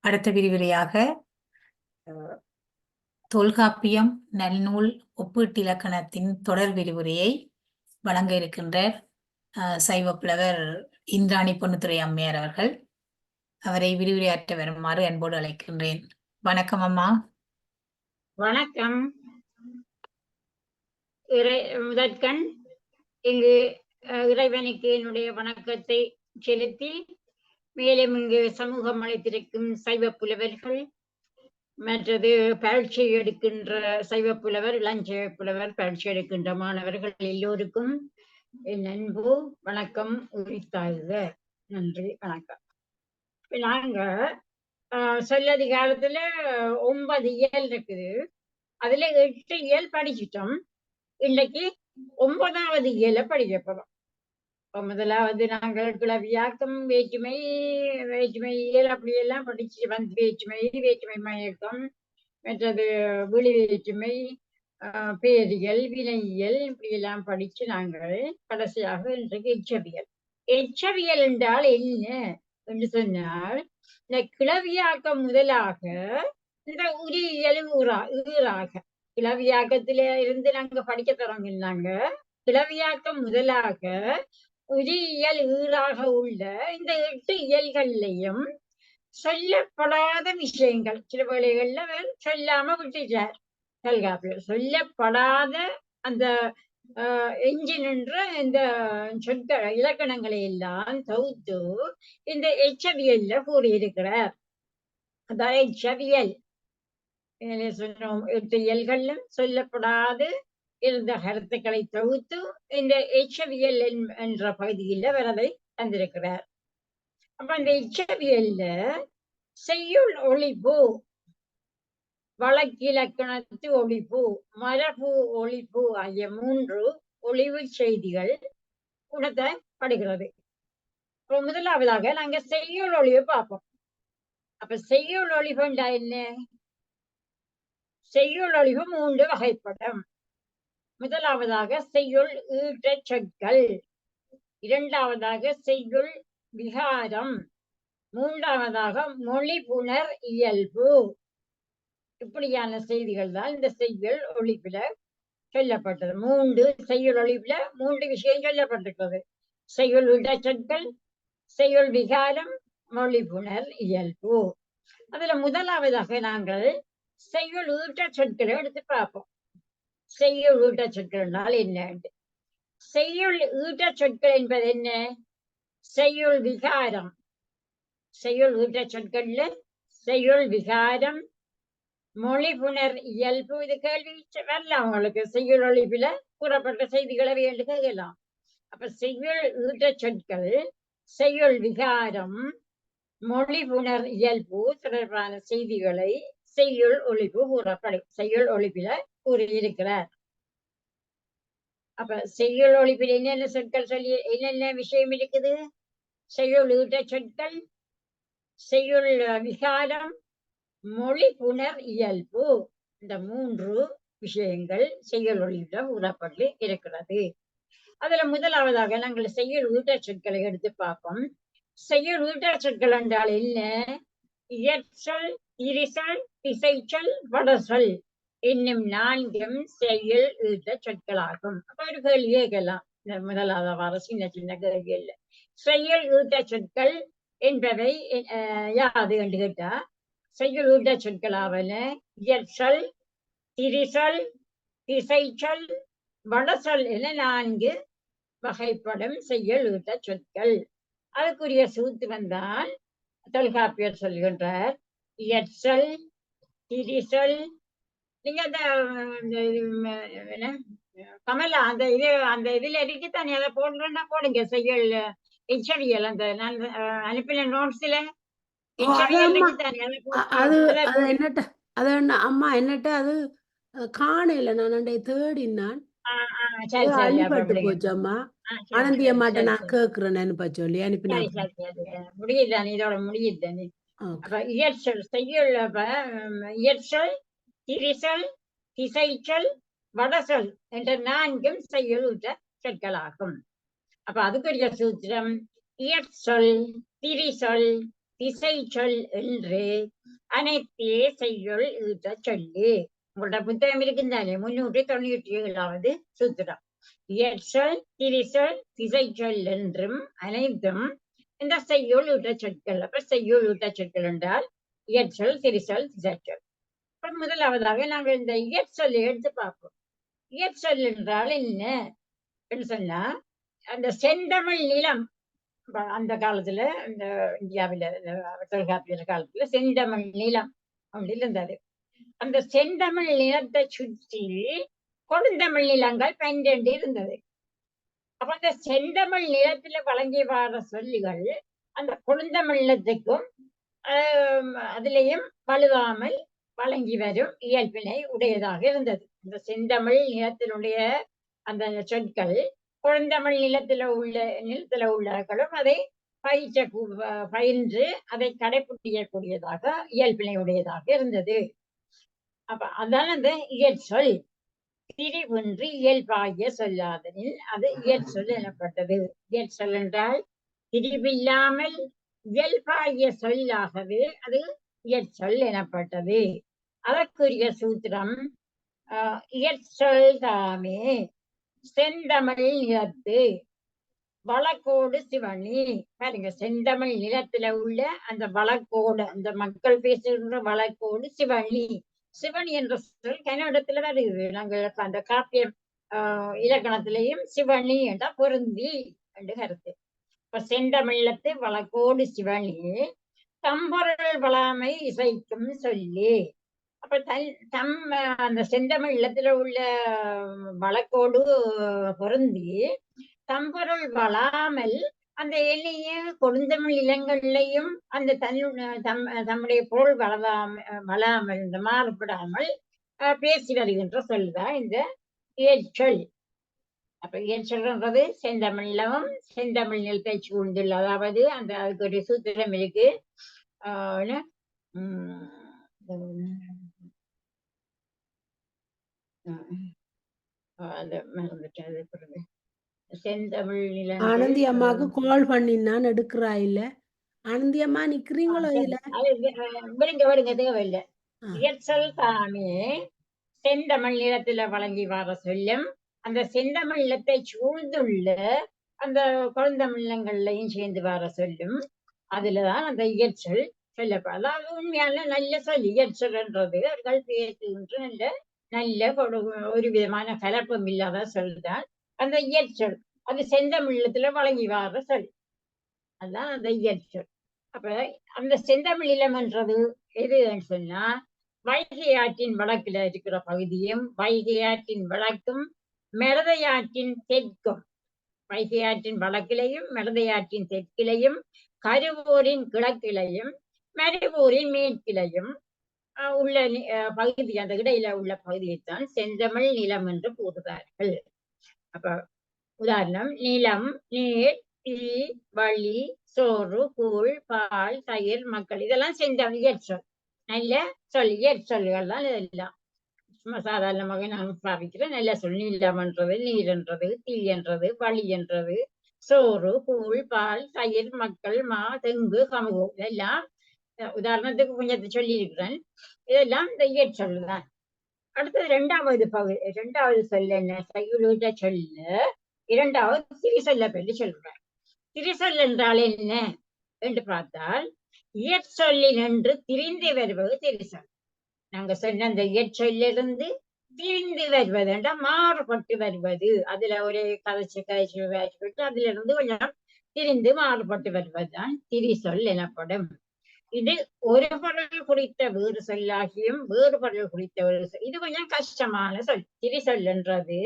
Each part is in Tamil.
அடுத்த விரிவுரையாக தொல்காப்பியம் நன்னூல் ஒப்பீட்டிலக்கணத்தின் தொடர் விரிவுரையை வழங்க இருக்கின்றார் சைவ புலவர் இந்திராணி பொன்னுத்துரை அம்மையார் அவர்கள். அவரை விரிவுரையாற்ற வருமாறு அன்போடு அழைக்கின்றேன். வணக்கம் அம்மா. வணக்கம். முதற்கண் இங்கு இறைவனுக்கு என்னுடைய வணக்கத்தை செலுத்தி, மேலும் இங்கு சமூகம் அளித்திருக்கும் சைவ புலவர்கள், மற்றது பரீட்சை எடுக்கின்ற சைவ புலவர், இளஞ்சைவ புலவர், பரீட்சை எடுக்கின்ற மாணவர்கள் எல்லோருக்கும் என் அன்பு வணக்கம் உரித்தாகுக. நன்றி, வணக்கம். நாங்க சொல்லதிகாரத்துல 9 இயல் இருக்குது. அதுல 8 இயல் படிச்சிட்டோம். இன்னைக்கு 9வது இயலை படிக்க போறோம். முதலாவது நாங்கள் கிளவியாக்கம், வேற்றுமை இயல் அப்படியெல்லாம் படிச்சு வந்து வேற்றுமை மயக்கம், மற்றது விழி வேற்றுமை, பேரியல், வினையியல் இப்படியெல்லாம் படிச்சு நாங்கள் கடைசியாக இன்றைக்கு எச்சவியல் என்றால் என்ன என்று சொன்னால், இந்த கிளவியாக்கம் முதலாக இந்த உரியியலும் ஈறாக கிளவியாக்கத்தில இருந்து நாங்க படிக்க தொடங்கினாங்க. கிளவியாக்கம் முதலாக உரியியல் ஈறாக உள்ள இந்த 8 இயல்கள்லையும் சொல்லப்படாத விஷயங்கள் சில வேளைகள்ல சொல்லாம விட்டுட்டார் தொல்காப்பியர். சொல்லப்படாத அந்த எஞ்சினின்ற இந்த சொற்கள் இலக்கணங்களை எல்லாம் தொகுத்து இந்த எச்சவியல்ல கூறியிருக்கிறார். அதான் எச்சவியல். சொன்னோம், 8 இயல்களும் சொல்லப்படாது இருந்த கருத்துக்களை தொகுத்து இந்த எச்சவியல் என்ற பகுதியில் வரதை தந்திருக்கிறார். அப்ப அந்த எச்சவியல்ல செய்யுள் ஒழிப்பு, வழக்கிலக்கணத்து ஒழிப்பு, மரபு ஒழிப்பு ஆகிய 3 ஒழிவு செய்திகள் உணர்த்தப்படுகிறது. முதலாவதாக நாங்க செய்யுள் ஒழிவு பார்ப்போம். அப்ப செய்யுள் ஒழிவுண்டா என்ன? செய்யுள் ஒழிவு 3 வகைப்படும். முதலாவதாக செய்யுள் ஈட்ட சொற்கள், இரண்டாவதாக செய்யுள் விகாரம், மூன்றாவதாக மொழி புணர் இயல்பு. இப்படியான செய்திகள் தான் இந்த செய்யுள் ஒழிப்புல சொல்லப்பட்டது. 3 செய்யுள் ஒழிப்புல 3 விஷயம் சொல்லப்பட்டிருக்கிறது. செய்யுள் ஈட்ட சொற்கள், செய்யுள் விகாரம், மொழி புணர் இயல்பு. அதுல முதலாவதாக நாங்கள் செய்யுள் ஈட்ட சொற்களை எடுத்து பார்ப்போம். செய்யுள் ஈட்ட சொற்கள் என்றால் என்ன? செய்யுள் ஈட்ட சொற்கள் என்பது என்ன? செய்யுள் விகாரம், செய்யுள் ஈட்ட சொற்கள்ல செய்யுள் விகாரம், மொழி புணர் இயல்பு. இது கேள்வி வரலாம் உங்களுக்கு. செய்யுள் ஒழிப்புல கூறப்பட்ட செய்திகளை வேண்டு கேட்கலாம். அப்ப செய்யுள் ஈட்ட சொற்கள், செய்யுள் விகாரம், மொழி புணர் இயல்பு தொடர்பான செய்திகளை செய்யுள் ஒழிப்பு கூறப்படும். செய்யுள் ஒழிப்புல கூறியிருக்கிறார். அப்ப செய்யுள் ஒழிப்பில் என்னென்ன சொற்கள் சொல்லி என்னென்ன விஷயம் இருக்குது? செய்யுள் ஈட்ட சொற்கள், செய்யுள் விகாரம், மொழி புணர் இயல்பு. இந்த 3 விஷயங்கள் செய்யுள் ஒழிப்புல கூறப்பட்டு இருக்கிறது. அதுல முதலாவதாக நாங்கள் செய்யுள் ஈட்ட சொற்களை எடுத்து பார்ப்போம். செய்யுள் ஈட்ட சொற்கள் என்றால் என்ன? இயற்சொல், இரிசொல், திசைச்சொல், வடசொல் என்னும் 4 செய்யுள் ஈட்ட சொற்களாகும். அப்ப ஒரு கேள்வி கேட்கலாம். முதலாவது சின்ன சின்ன கேள்வி இல்ல. செய்யுள் ஈட்ட சொற்கள் என்பவை யாது என்று கேட்டா, செய்யுள் ஈட்ட சொற்களாவன இயற்சொல், திரிசொல், திசைச்சொல், வடசொல் என 4 வகைப்படும் செய்யுள் ஈட்ட சொற்கள். அதுக்குரிய சூத்திரம் தான் தொல்காப்பியர் சொல்கின்றார். இயற்சொல், திரிசொல், நீங்க அந்த கமலா அந்த இதுல இருக்குத்தானே, அதை போடுறேன்னா போடுங்க. செய்யுள் எச்சவியல் அந்த நான் அனுப்பின நோட்ஸ்ல அம்மா என்னட்ட அது காணல. நான் தேடினான், அழிபட்டு போச்சு அம்மா. ஆனந்தி அம்மாட்ட நான் கேக்குறேன் அனுப்ப சொல்லி அனுப்பினேன். முடியுதானே, இதோட முடியுதானே. அப்ப இயற்சொல் செய்யுள், இயற்சொல், திரிசொல், திசைச்சொல், வடசொல் என்ற 4 செய்யுள் ஈட்ட சொற்களாகும். அப்ப அதுக்குரிய சூத்திரம் இயற்சொல், திரிசொல், திசை சொல் என்று அனைத்தே செய்யுள் ஈட்ட சொல்லு. உங்களோட புத்தகம் இருக்குந்தாலே 397வது சூத்திரம். இயற்சொல், திரிசொல், திசை சொல் என்றும் அனைத்தும் இந்த செய்யுள் ஈட்ட சொற்கள். அப்ப செய்யுள் ஈட்ட சொற்கள் என்றால் இயற்சொல், திரிசொல், திசை சொல். அப்ப முதலாவதாக நாங்கள் இந்த இயற்சொல்லை எடுத்து பார்ப்போம். இயற்சொல் என்றால் என்ன என்று சொன்னா, அந்த செந்தமிழ் நிலம் அந்த காலத்துல இந்த இந்தியாவில தொல்காப்பியர் காலத்துல செந்தமிழ் நிலம் அப்படி இருந்தது. அந்த செந்தமிழ் நிலத்தை சுற்றி கொடுந்தமிழ் நிலங்கள் 12 இருந்தது. அப்ப அந்த செந்தமிழ் நிலத்துல வழங்கி வர சொல்லிகள் அந்த கொடுந்தமிழ் நிலத்துக்கும் அதிலேயும் வலுவாமல் வழங்கி வரும் இயல்பினை உடையதாக இருந்தது. இந்த செந்தமிழ் நிலத்தினுடைய அந்த சொற்கள் கொடுந்தமிழ் நிலத்துல உள்ளவர்களும் அதை பயின்று அதை கடைபிடிக்கக்கூடியதாக இயல்பினை உடையதாக இருந்தது. அப்ப அதான் அந்த இயற்சொல். திரிவின்றி இயல்பாகிய சொல்லாதனில் அது இயற்சொல் எனப்பட்டது. இயற்சொல் என்றால் திரிவில்லாமல் இயல்பாகிய சொல்லாகவே அது இயற்சொல் எனப்பட்டது. அதற்குரிய சூத்திரம் இயற்சொல் தாமே செந்தமிழ் நிலத்து வழக்கோடு சிவனி. பாருங்க, செந்தமிழ் நிலத்துல உள்ள அந்த வழக்கோடு, அந்த மக்கள் பேசுகின்ற வழக்கோடு சிவனி. சிவனி என்ற சொல் கன்னடத்துல வருது. நாங்கள் அந்த காப்பியம் இலக்கணத்திலையும் சிவனி என்ற பொருந்தி என்று கருத்து. இப்ப செந்தமிழத்து வழக்கோடு சிவனி தம்பொருள் வளாமை இசைக்கும் சொல்லி. அப்ப அந்த செந்தமிழ் இல்லத்துல உள்ள வழக்கோடு பொருந்தி தம்பொருள் வளாமல் அந்த எளிய கொடுந்தமிழ் இளங்கள்லையும் அந்த தம்முடைய பொருள் வளாமல் மாறுபடாமல் பேசி வருகின்ற சொல்தான் இந்த இயற்சொல். அப்ப இயற்சொல்ன்றது செந்தமிழமும் செந்தமிழ் நிலத்தை சூழ்ந்துள்ள, அதாவது அந்த அதுக்கு ஒரு சூத்திரம் இருக்கு. செந்தமிழ் நிலம். ஆனந்தி அம்மாவுக்கு கால் பண்ணினான், எடுக்கிறா இல்ல. ஆனந்தி அம்மா நிக்கிறீங்களோ இல்ல? விடுங்க தேவையில்லை. இயற்சொல் தாமே செந்தமிழ் நிலத்துல வழங்கி வர சொல்லும் அந்த செந்தமிழ் நிலத்தை சூழ்ந்துள்ள அந்த குழந்தமிழங்கள்லையும் சேர்ந்து வர சொல்லும். அதுலதான் அந்த இயற்சொல் சொல்லப்படும். அதாவது உண்மையான நல்ல சொல் இயற்சொல்ன்றது. அவர்கள் பேசுகின்ற நல்ல ஒரு விதமான கலப்பம் இல்லாத சொல்தான் அந்த இயற்சொல். அது செந்தமிழத்துல வழங்கி வர சொல், அதுதான் அந்த இயற்சொல். அப்ப அந்த செந்தமிழ் நிலம்ன்றது எதுன்னு சொன்னா, வைகை ஆற்றின் வடக்குல இருக்கிற பகுதியும் வைகை ஆற்றின் வடக்கும் மெரதையாற்றின் தெற்கும், வைகை ஆற்றின் வடக்கிலையும் மெரதையாற்றின் தெற்கிலையும் கருவூரின் கிழக்கிலையும் மருவூரின் மேற்கிலையும் உள்ள பகுதி, அந்த இடையில உள்ள பகுதியைத்தான் செந்தமிழ் நிலம் என்று கூறுவார்கள். அப்ப உதாரணம், நிலம், நீர், தீ, வழி, சோறு, கூழ், பால், தயிர், மக்கள், இதெல்லாம் செந்தமிழ் இயற்சொல். நல்ல சொல் இயற்சொல்கள் தான் இதெல்லாம். சும்மா சாதாரணமாக நான் பாவிக்கிற நல்ல சொல். நிலம் என்றது நீர் என்றது, தீ என்றது, வழி என்றது, சோறு, கூழ், பால், தயிர், மக்கள், மா, தெங்கு, கமுகு, இதெல்லாம் உதாரணத்துக்கு கொஞ்சத்தை சொல்லி இருக்கிறேன். இதெல்லாம் இந்த இயற்சொல் தான். அடுத்தது இரண்டாவது சொல் என்ன? செய்யுளுட சொல்ல இரண்டாவது திரிசொல்ல பற்றி சொல்றேன். திரிசொல் என்றால் என்ன என்று பார்த்தால், இயற்சொல்லில் நின்று திரிந்து வருவது திரிசொல். நாங்க சொன்ன அந்த இயற்சொல்லிருந்து திரிந்து வருவது என்றால் மாறுபட்டு வருவது. அதுல ஒரு கதைச்சு அதுல இருந்து கொஞ்சம் திரிந்து மாறுபட்டு வருவதுதான் திரிசொல் எனப்படும். இது ஒரு பொருள் குறித்த வேறு சொல்லாகியும் வேறு பொருள் குறித்த ஒரு சொல். இது கொஞ்சம் கஷ்டமான சொல். திரிசொல் என்றது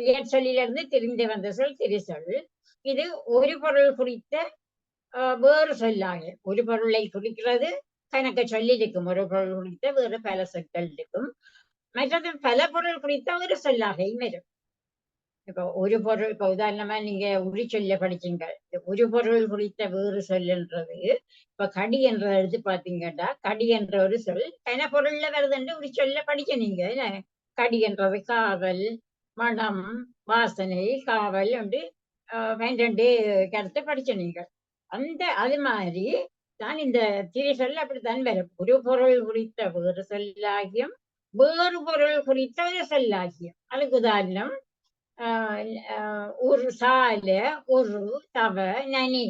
இயற்சொல்லிலிருந்து திரிந்து வந்த சொல் திரிசொல். இது ஒரு பொருள் குறித்த வேறு சொல்லாக, ஒரு பொருளை குறிக்கிறது கணக்க சொல்லி இருக்கும். ஒரு பொருள் குறித்த வேறு பல சொற்கள் இருக்கும். மற்றது பல பொருள் குறித்த ஒரு சொல்லாகையும் வரும். இப்ப ஒரு பொருள், இப்ப உதாரணமா நீங்க உரி சொல்ல படிச்சீங்க. ஒரு பொருள் குறித்த வேறு சொல்லுன்றது, இப்ப கடி என்றதை எடுத்து பாத்தீங்கன்னா, கடி என்ற ஒரு சொல் கன பொருள்ல வருதுன்னு உரி சொல்ல படிச்ச நீங்க. கடி என்றது காவல், மனம், வாசனை, காவல் என்று 12 கருத்தை படிச்ச நீங்க. அது மாதிரி தான் இந்த திரி சொல் அப்படித்தான் வரும். ஒரு பொருள் குறித்த வேறு சொல்லாகியும் வேறு பொருள் குறித்த ஒரு சொல்லாகியும். அதுக்கு உதாரணம் ஒரு சால, ஒரு தவ, நனி,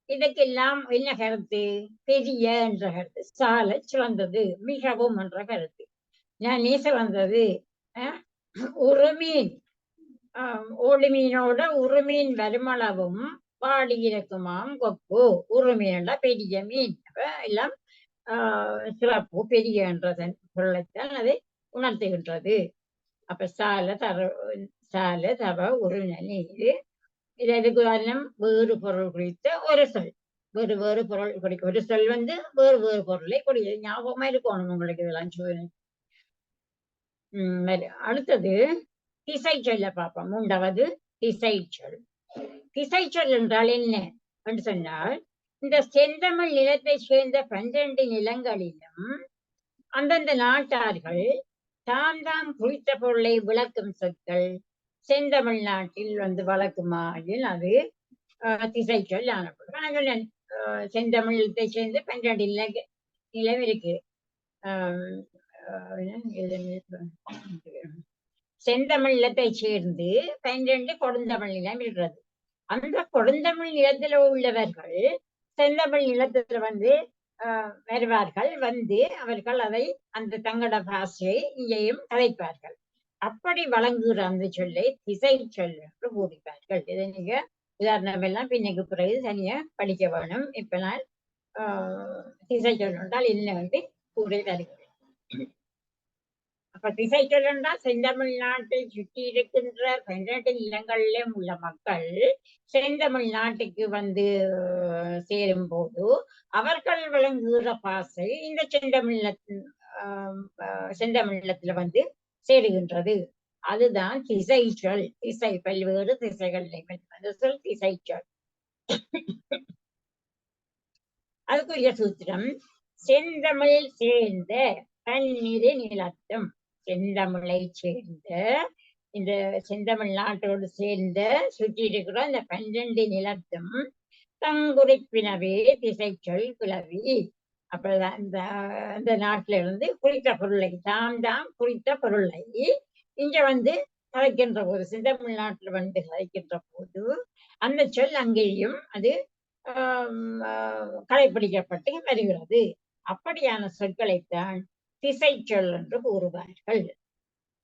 இதுக்கெல்லாம் என்ன கருத்து? பெரிய என்ற கருத்து. சால சிறந்தது, மிகவும் என்ற கருத்து. நனி சிறந்தது. ஒரு மீன், ஓடு மீனோட ஒரு மீன் வருமளவும் வாடி இருக்குமாம் கொப்பு. ஒரு மீனோட பெரிய மீன் எல்லாம் சிறப்பு, பெரிய என்றதன் பொருளைத்தான் அதை உணர்த்துகின்றது. அப்ப சால தவ ஒரு நனி, இது எதுக்கு உதாரணம்? வேறு பொருள் குறித்த ஒரு சொல். வேறு வேறு பொருள் குறிக்க ஒரு சொல் வேறு வேறு பொருளை குறிக்க. ஞாபகமா இருக்கணும் உங்களுக்கு இதெல்லாம் சொல்லு. அடுத்தது திசை சொல்ல பார்ப்போம். மூன்றாவது திசை சொல். திசை சொல் என்றால் என்ன என்று சொன்னால், இந்த செந்தமிழ் நிலத்தை சேர்ந்த 12 நிலங்களிலும் அந்தந்த நாட்டார்கள் தாம் தாம் குறித்த பொருளை விளக்கும் சொற்கள் செந்தமிழ் நாட்டில் வழக்குமாயில் அது திசை சொல் ஆனப்படும். செந்தமிழத்தை சேர்ந்து 12 நிலம் இருக்கு. செந்தமிழத்தை சேர்ந்து 12 கொடுந்தமிழ் நிலம் இருக்கிறது. அந்த கொடுந்தமிழ் நிலத்துல உள்ளவர்கள் செந்தமிழ் நிலத்துல வருவார்கள். அவர்கள் அதை அந்த தங்கட பாஷையை இங்கேயும் கதைப்பார்கள். அப்படி வழங்குகிற அந்த சொல்லை திசை சொல் என்று கூறிப்பார்கள். இதை நீங்க உதாரணம் எல்லாம் பின்னுக்கு பிறகு தனியா படிக்க வேணும். இப்ப நான் திசை சொல் என்றால் என்ன கூறி தருகிறேன். அப்ப திசை சொல் என்றால் செந்தமிழ்நாட்டை சுற்றி இருக்கின்ற 12 நிலங்களிலும் உள்ள மக்கள் செந்தமிழ் நாட்டுக்கு சேரும் போது அவர்கள் வழங்குகிற பாசை இந்த செந்தமிழத்துல சேருகின்றது. அதுதான் திசை சொல். திசை பல்வேறு திசைகள் சொல் திசை சொல். அதுக்குரிய சூத்திரம் செந்தமிழ் சேர்ந்த பன்னிரு நிலத்தும். செந்தமிழை சேர்ந்த இந்த செந்தமிழ் நாட்டோடு சேர்ந்த சுற்றி இருக்கிற இந்த 12 நிலத்தும் தங்குறிப்பினவே திசை சொல் கிளவி. அப்பதான் இந்த நாட்டில இருந்து குறித்த பொருளை தாம் குறித்த பொருளை இங்க கலைக்கின்ற போது, செந்தமிழ் நாட்டில் கலைக்கின்ற போது அந்த சொல் அங்கேயும் அது கடைபிடிக்கப்பட்டு வருகிறது. அப்படியான சொற்களைத்தான் திசை சொல் என்று கூறுவார்கள்.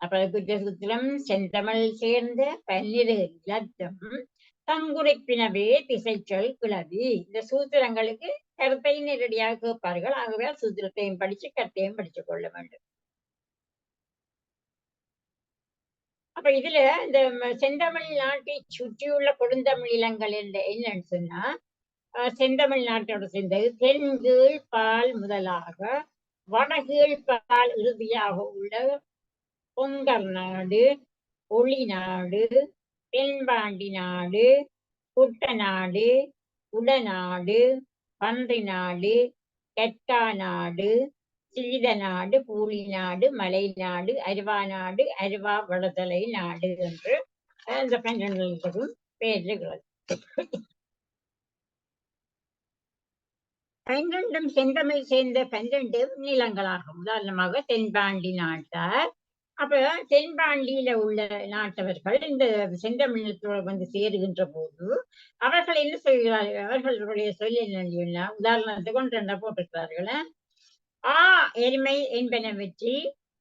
அப்ப குற்றசூத்திரம் செந்தமிழ் சேர்ந்த 12 நிலத்தும் தங்குறிப்பினவே திசை சொல் கிளவி. இந்த சூத்திரங்களுக்கு கருத்தை நேரடியாக கேட்பார்கள். ஆகவே சூத்திரத்தையும் படிச்சு கருத்தையும் படிச்சு கொள்ள வேண்டும். அப்ப இதுல இந்த செந்தமிழ் நாட்டை சுற்றியுள்ள கொடுந்தமிழ் நிலங்கள் என்னன்னு சொன்னா, செந்தமிழ் நாட்டோட சேர்ந்தது தென்கீழ் பால் முதலாக வடகீழ் பால் இறுதியாக உள்ள பொங்கர் நாடு, ஒளி நாடு, தென்பாண்டி நாடு, குட்டநாடு, உடநாடு, பன்றி நாடு, கெட்டா நாடு, சிறித நாடு, பூலி நாடு, மலை நாடு, அருவா நாடு, அருவா வடதலை நாடு என்று அந்த 12 பெயர்களும் 12 செந்தமிழ் சேர்ந்த 12 நிலங்களாகும். உதாரணமாக தென்பாண்டி நாட்டார். அப்ப தென்பாண்டியில உள்ள நாட்டவர்கள் இந்த செந்தமிழத்தோடு சேருகின்ற போது அவர்கள் என்ன சொல்கிறார்கள்? அவர்களுடைய சொல் என்ன? உதாரணத்துக்கு ஒன்று போட்டிருக்கிறார்கள். எருமை என்பன வெற்றி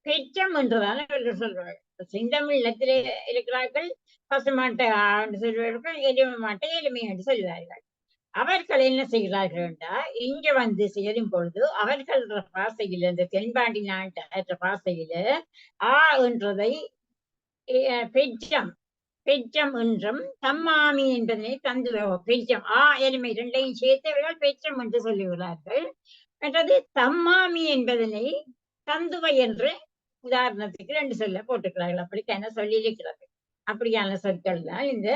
பெற்றம் என்றுதான் அவர்கள் சொல்வார்கள். செந்தமிழ் நிலத்திலே இருக்கிறார்கள், பசுமாட்டை சொல்வார்கள், எருமை மாட்டை எருமை என்று சொல்வார்கள். அவர்கள் என்ன செய்கிறார்கள் என்றால், இங்க சேரும் பொழுது அவர்கள் பாசையில, இந்த தென்பாண்டி நாட்டு பாசையில என்றதை பெற்றம் என்றும் தம்மாமி என்பதனை தந்து பெற்றம் எருமை இரண்டையும் சேர்த்தவர்கள் பெற்றம் என்று சொல்லுகிறார்கள். மற்றது தம்மாமி என்பதனை தந்துவை என்று உதாரணத்துக்கு 2 சொல்ல போட்டுக்கிறார்கள். அப்படித்தான சொல்லி இருக்கிறது. அப்படியான சொற்கள் தான் இந்த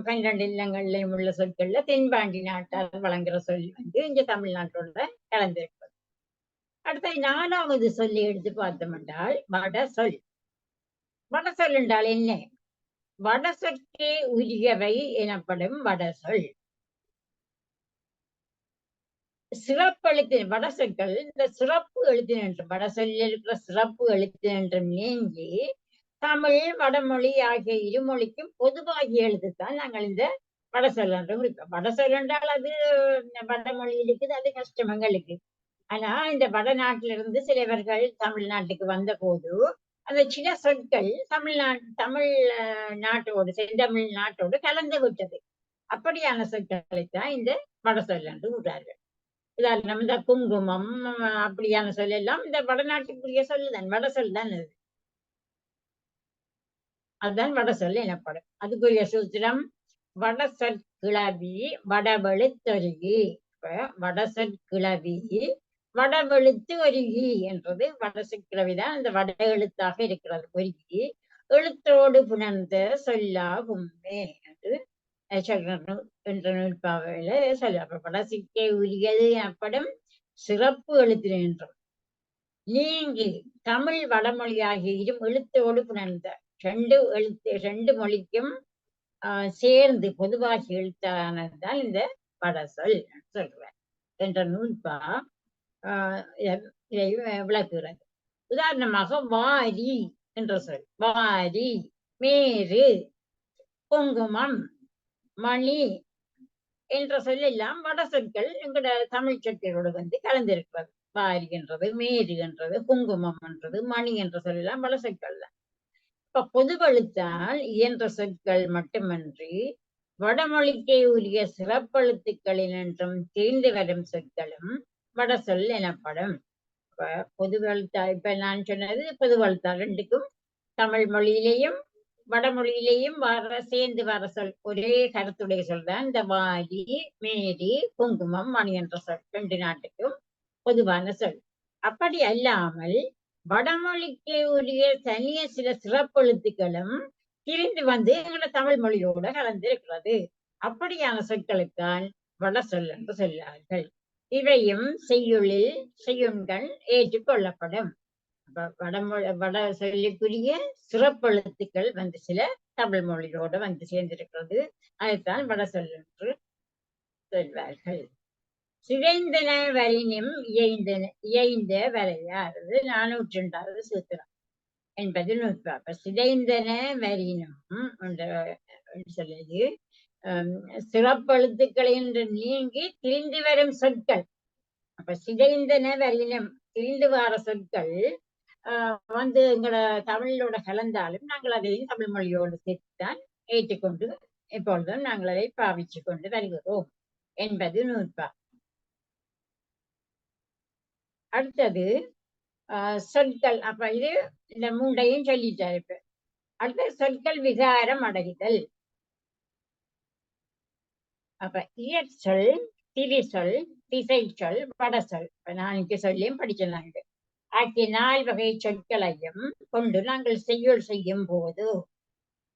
12 இல்லங்கள்லயும் உள்ள சொற்கள்ல தென்பாண்டி நாட்டால் வழங்குற சொல் இங்க தமிழ்நாட்டோட கலந்திருப்பது. அடுத்த 4வது சொல்லி எடுத்து பார்த்தோம் என்றால் வட சொல். வட சொல் என்றால் என்ன? வட சொற்கே உரியவை எனப்படும் வட சொல். சிறப்பெழுத்து வட சொற்கள் இந்த சிறப்பு எழுத்து என்றும் வட சொல்லில் இருக்கிற சிறப்பு எழுத்து என்றும் நீங்கி தமிழ் வடமொழி ஆகிய இருமொழிக்கும் பொதுவாகிய எழுத்துத்தான் நாங்கள் இந்த வட சொல் என்றும் குறிப்போம். வட சொல் என்றால் அது வடமொழியில் இருக்குது, அது கஷ்டம் எங்களுக்கு. ஆனா இந்த வடநாட்டிலிருந்து சிலவர்கள் தமிழ்நாட்டுக்கு வந்த போது அந்த சில சொற்கள் தமிழ் நாட்டோடு செந்தமிழ் நாட்டோடு கலந்து விட்டது. அப்படியான சொற்களைத்தான் இந்த வட சொல் என்று கூறார்கள். உதாரணம் இந்த குங்குமம் அப்படியான சொல் எல்லாம் இந்த வடநாட்டுக்குரிய சொல்லுதான், வட சொல் தான் அது. அதுதான் வட சொல் எனப்படும். அதுக்குரிய சூத்திரம் வட சொற்கிளவி வடவெழுத்தொருகி. இப்ப வட சொற்கிளவி வடவெழுத்து ஒருகி என்றது வட சொற்கிளவிதான் அந்த வட எழுத்தாக இருக்கிறது. ஒருகி எழுத்தோடு புணர்ந்த சொல்லாகுமே என்று என்ற நூற்பாவையில சொல்ல வடசிக்கை உரியது எனப்படும் சிறப்பு எழுத்து என்றும் நீங்கி தமிழ் வடமொழி ஆகிய இரு எழுத்தோடு புணர்ந்த ரெண்டு மொழிக்கும் சேர்ந்து பொதுவாக எழுத்தானதுதான் இந்த வட சொல் சொல்றார் என்ற நூற்பா இதை விளக்குகிறது. உதாரணமாக வாரி என்ற சொல், வாரி, மேரு, குங்குமம், மணி என்ற சொல் எல்லாம் வட சொற்கள் எங்களோட தமிழ் சொற்களோடு வந்து கலந்திருக்கிறது. வாரி என்றது, மேரு என்றது, குங்குமம் என்றது, மணி என்ற சொல் எல்லாம் வட சொற்கள் தான். இப்ப பொதுவெழுத்தால் இயன்ற சொற்கள் மட்டுமன்றி வடமொழிக்கே உரிய சிறப்பெழுத்துக்களில் என்றும் தீர்ந்து வரும் சொற்களும் வட சொல் எனப்படும். இப்ப பொதுவெழுத்தால் இப்ப நான் சொன்னது பொதுவெழுத்தால் ரெண்டுக்கும் தமிழ் மொழியிலேயும் வடமொழியிலேயும் சேர்ந்து வர சொல் ஒரே கருத்துடைய சொல் தான் இந்த வாரி, மேரி, குங்குமம், மணி என்ற சொல் ரெண்டு நாட்டுக்கும் பொதுவான சொல். அப்படி அல்லாமல் வடமொழிக்கு உரிய தனிய சில சிறப்பெழுத்துக்களும் திரிந்து வந்து எங்களோட தமிழ் மொழியோட கலந்திருக்கிறது. அப்படியான சொற்களுக்கான் வட சொல் என்று சொல்லார்கள். இவையும் செய்யுளில் செய்யுண்கள் ஏற்றுக்கொள்ளப்படும். வட சொல்லிக்குரிய சிறப்பெழுத்துக்கள் வந்து சில தமிழ் மொழியோட வந்து சேர்ந்திருக்கிறது. அதைத்தான் வட சொல் என்று சொல்வார்கள். சிதைந்தன வரினும் இயைந்த வரையாறு 402வது சூத்திரம் என்பது நூற்பா. அப்ப சிதைந்தன வரினும் சொல்லுது சிறப்பெழுத்துக்கள் என்று நீங்கி திரிந்து வரும் சொற்கள். அப்ப சிதைந்தன வரினும் திரிந்து வர சொற்கள் வந்து எங்களோட தமிழோட கலந்தாலும் நாங்கள் அதையும் தமிழ் மொழியோடு சேர்த்துத்தான் ஏற்றுக்கொண்டு எப்பொழுதும் நாங்கள் அதை பாவிச்சு கொண்டு வருகிறோம் என்பது நூற்பா. அடுத்தது சொற்கள். அப்ப இது இந்த மூண்டையும் சொல்லிட்டாரு. இப்ப அடுத்த சொற்கள் விகாரம் அடைதல். அப்ப இயற்சொல், திரிசொல், திசை சொல், வடசொல். இப்ப நான் இங்க சொல்லியும் படிச்சிடலாங்க. ஆகிய 4 வகை சொற்களையும் கொண்டு நாங்கள் செய்யுள் செய்யும் போது,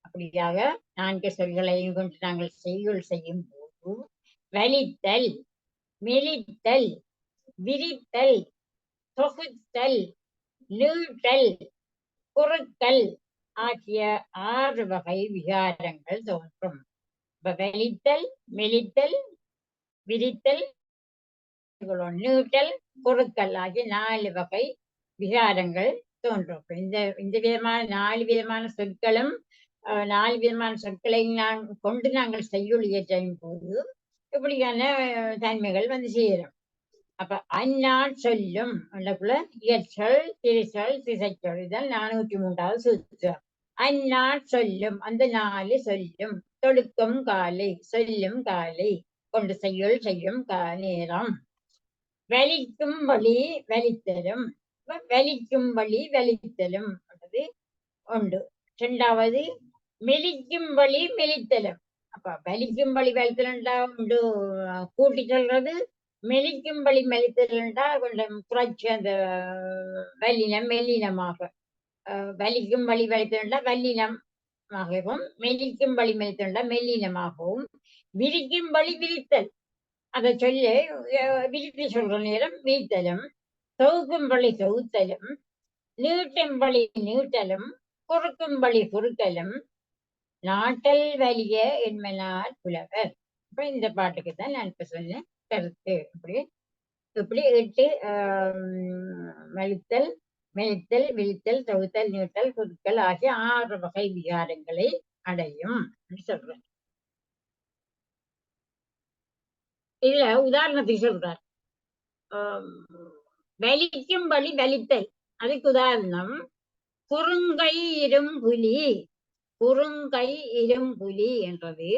அப்படியாக 4 சொற்களையும் கொண்டு நாங்கள் செய்யுள் செய்யும் போது வலித்தல், மெலித்தல், விரித்தல், தொகுத்தல், நீட்டல், குறுக்கல் ஆகிய 6 வகை விகாரங்கள் தோன்றும். வலித்தல், மெலித்தல், விரித்தல், நீட்டல், குறுக்கல் ஆகிய 4 வகை விகாரங்கள் தோன்றும். இந்த விதமான 4 விதமான சொற்களும் 4 விதமான சொற்களை கொண்டு நாங்கள் செய்யுள் இயற்றும் போது இப்படியான தன்மைகள் வந்து சேரும். அப்ப அந்நாள் சொல்லும் இயற்சொல், திரிசொல், திசைச்சொல். இதான் 403வது சூத்திரம். அந்நாள் சொல்லும், அந்த 4 சொல்லும். தொடுக்கும் காலை, சொல்லும் காலை, கொண்டு செய்யுள் செய்யும் நேரம். வலிக்கும் வழி வலித்தலும், வலிக்கும் வழி வலித்தலும் உண்டு. 2வது மெலிக்கும் வழி மெலித்தலும். அப்ப வலிக்கும் வழி வலித்தலுண்டா உண்டு கூட்டி சொல்றது. மெலிக்கும் வழி மெலித்தலுண்டா கொஞ்சம் குறைச்சி அந்த வல்லினம் மெல்லினமாக. வலிக்கும் வழி வலித்தலுண்டா வல்லினமாகவும், மெலிக்கும் வழி மெலித்தலுண்டா மெல்லினமாகவும். விரிக்கும் வழி விரித்தல், அதை சொல்லி விரித்து சொல்ற நேரம் விரித்தலும். தொகுக்கும் வழி தொகுத்தலும், நீட்டும் வழி நீட்டலும், குறுக்கும் வழி குறுக்கலும். நாட்டல் வலிய என்மனார் புலவர். இப்ப இந்த பாட்டுக்கு தான் நான் இப்ப சொன்ன கருத்து. அப்படி இப்படி 8 மெலித்தல், மெலித்தல், விழித்தல், தொகுத்தல், நீட்டல், குறுக்கல் ஆகிய 6 வகை விகாரங்களை அடையும் சொல்றேன். இதுல உதாரணத்துக்கு சொல்றார். வலிக்கும்படி வலித்தல், அதுக்கு உதாரணம் குறுங்கை இரும்புலி. குறுங்கை இரும்புலி என்றது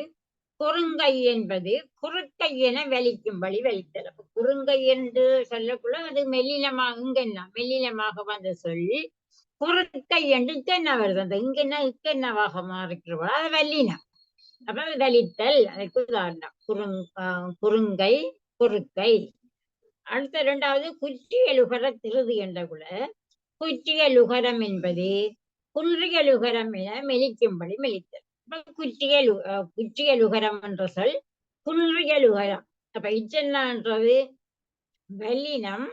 குறுங்கை என்பது குறுக்கை என வலிக்கும்படி வலித்தல். குறுங்கை என்று சொல்லக்குள்ள அது மெல்லினமாக இங்கென்ன மெல்லினமாக வந்த சொல். குறுக்கை என்று இக்கென்ன வருது, அந்த இங்கென்ன இக்கென்னவாக மாறிக்கிறவா அது வல்லினம். அப்ப அது வலித்தல், அதுக்கு உதாரணம் குறுங்கை குறுக்கை. அடுத்த 2வது குற்றியலுகர திருது என்ற கூட குற்றியலுகரம் என்பது குன்றியலுகரம் என மெலிக்கும்படி மெலித்தல். குற்றியலுகரம் என்ற சொல் குன்றியலுகரம். அப்ப இச்சென்னான்றது வல்லினம்,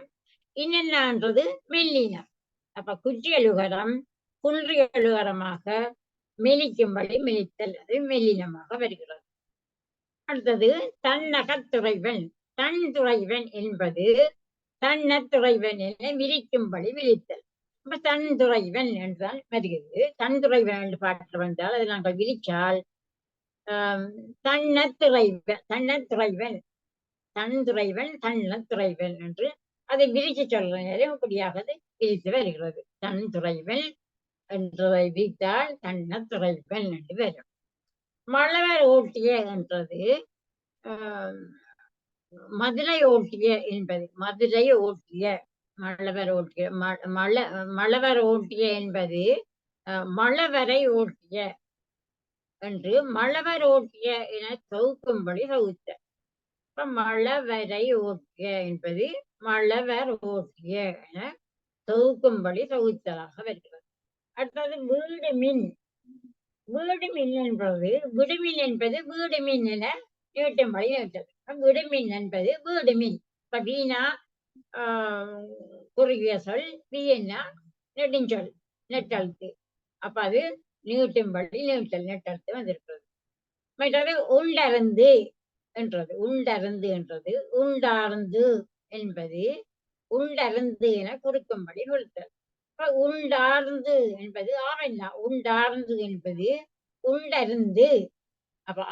இன்னென்னான்றது மெல்லினம். அப்ப குற்றியலுகரம் குன்றியலுகரமாக மெலிக்கும்படி மெலித்தல், அது மெல்லினமாக வருகிறது. அடுத்தது தன்னகத்துறைவன். தன் துறைவன் என்பது தன்னத்துறைவன் என விரிக்கும்படி விரித்தல். அப்ப தன் துறைவன் என்றால் வருகிறது. தன் துறைவன் என்று பாட்டு வந்தால் அதை நாங்கள் விரிச்சால் தன்னத்துறைவன், தன்னத்துறைவன், தன் துறைவன், தன்னத்துறைவன் என்று அதை விரிச்சு சொல்ற நேரம் இப்படியாக விரித்து வருகிறது. தன் துறைவன் என்றதை விரித்தால் தன்னத்துறைவன் என்று வரும். மழவர் ஓட்டிய என்றது மதுரை ஓட்டிய என்பது மதுரை ஓட்டிய, மழவர் ஓட்டிய, மழவர் ஓட்டிய என்பது மழவரை ஓட்டிய என்று மழவர் ஓட்டிய என தொகுக்கும்படி தொகுத்த. இப்ப மழவரை ஓட்டிய என்பது மழவர் ஓட்டிய என தொகுக்கும்படி தொகுத்தலாக வருகிறது. அடுத்தது வீடு மின். வீடு மின் என்பது விடுமின் என்பது வீடு மின் என நீட்டும்படி நீட்டது. விடுமின் என்பது வீடு மின். இப்ப வீணா குறுகிய சொல், வீணா நெடுஞ்சொல், நெட்டழுத்து. அப்ப அது நீட்டும்படி நீட்டல், நெட்டழுத்து வந்திருக்கிறது. மற்றது உண்டருந்து என்றது, உண்டருந்து என்றது உண்டார்ந்து என்பது உண்டருந்து என கொடுக்கும்படி கொடுத்தல். அப்ப உண்டார்ந்து என்பது ஆவென்னா, உண்டார்ந்து என்பது உண்டருந்து. அப்ப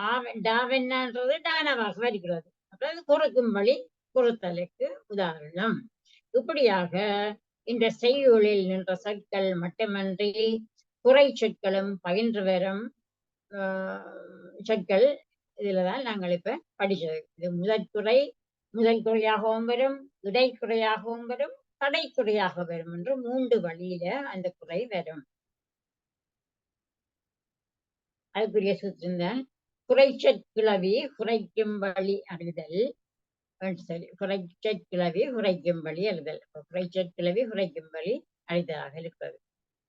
டாவென்னான்றது டானவாக வருகிறது. அப்ப அது குறுக்கும்படி குறுத்தலுக்கு உதாரணம். இப்படியாக இந்த செய்யுளில் நின்ற சொற்கள் மட்டுமன்றி குறை சொற்களும் பயின்று வரும் சொற்கள் இதுலதான் நாங்கள் இப்ப படிச்சது. இது முதல் குறையாகவும் வரும், இடைக்குறையாகவும் வரும், கடைக்குறையாக வரும் என்று 3 வழியில அந்த குறை வரும். அதுக்குரிய சூத்திரம் குறைச்சொற்கிளவி குறைக்கும் வழி அறிதல். குறைச்சொற்கிளவி குறைக்கும் வழி அறிதல். குறைச்சொற்கிளவி குறைக்கும் வழி அறிதலாக இருக்கிறது.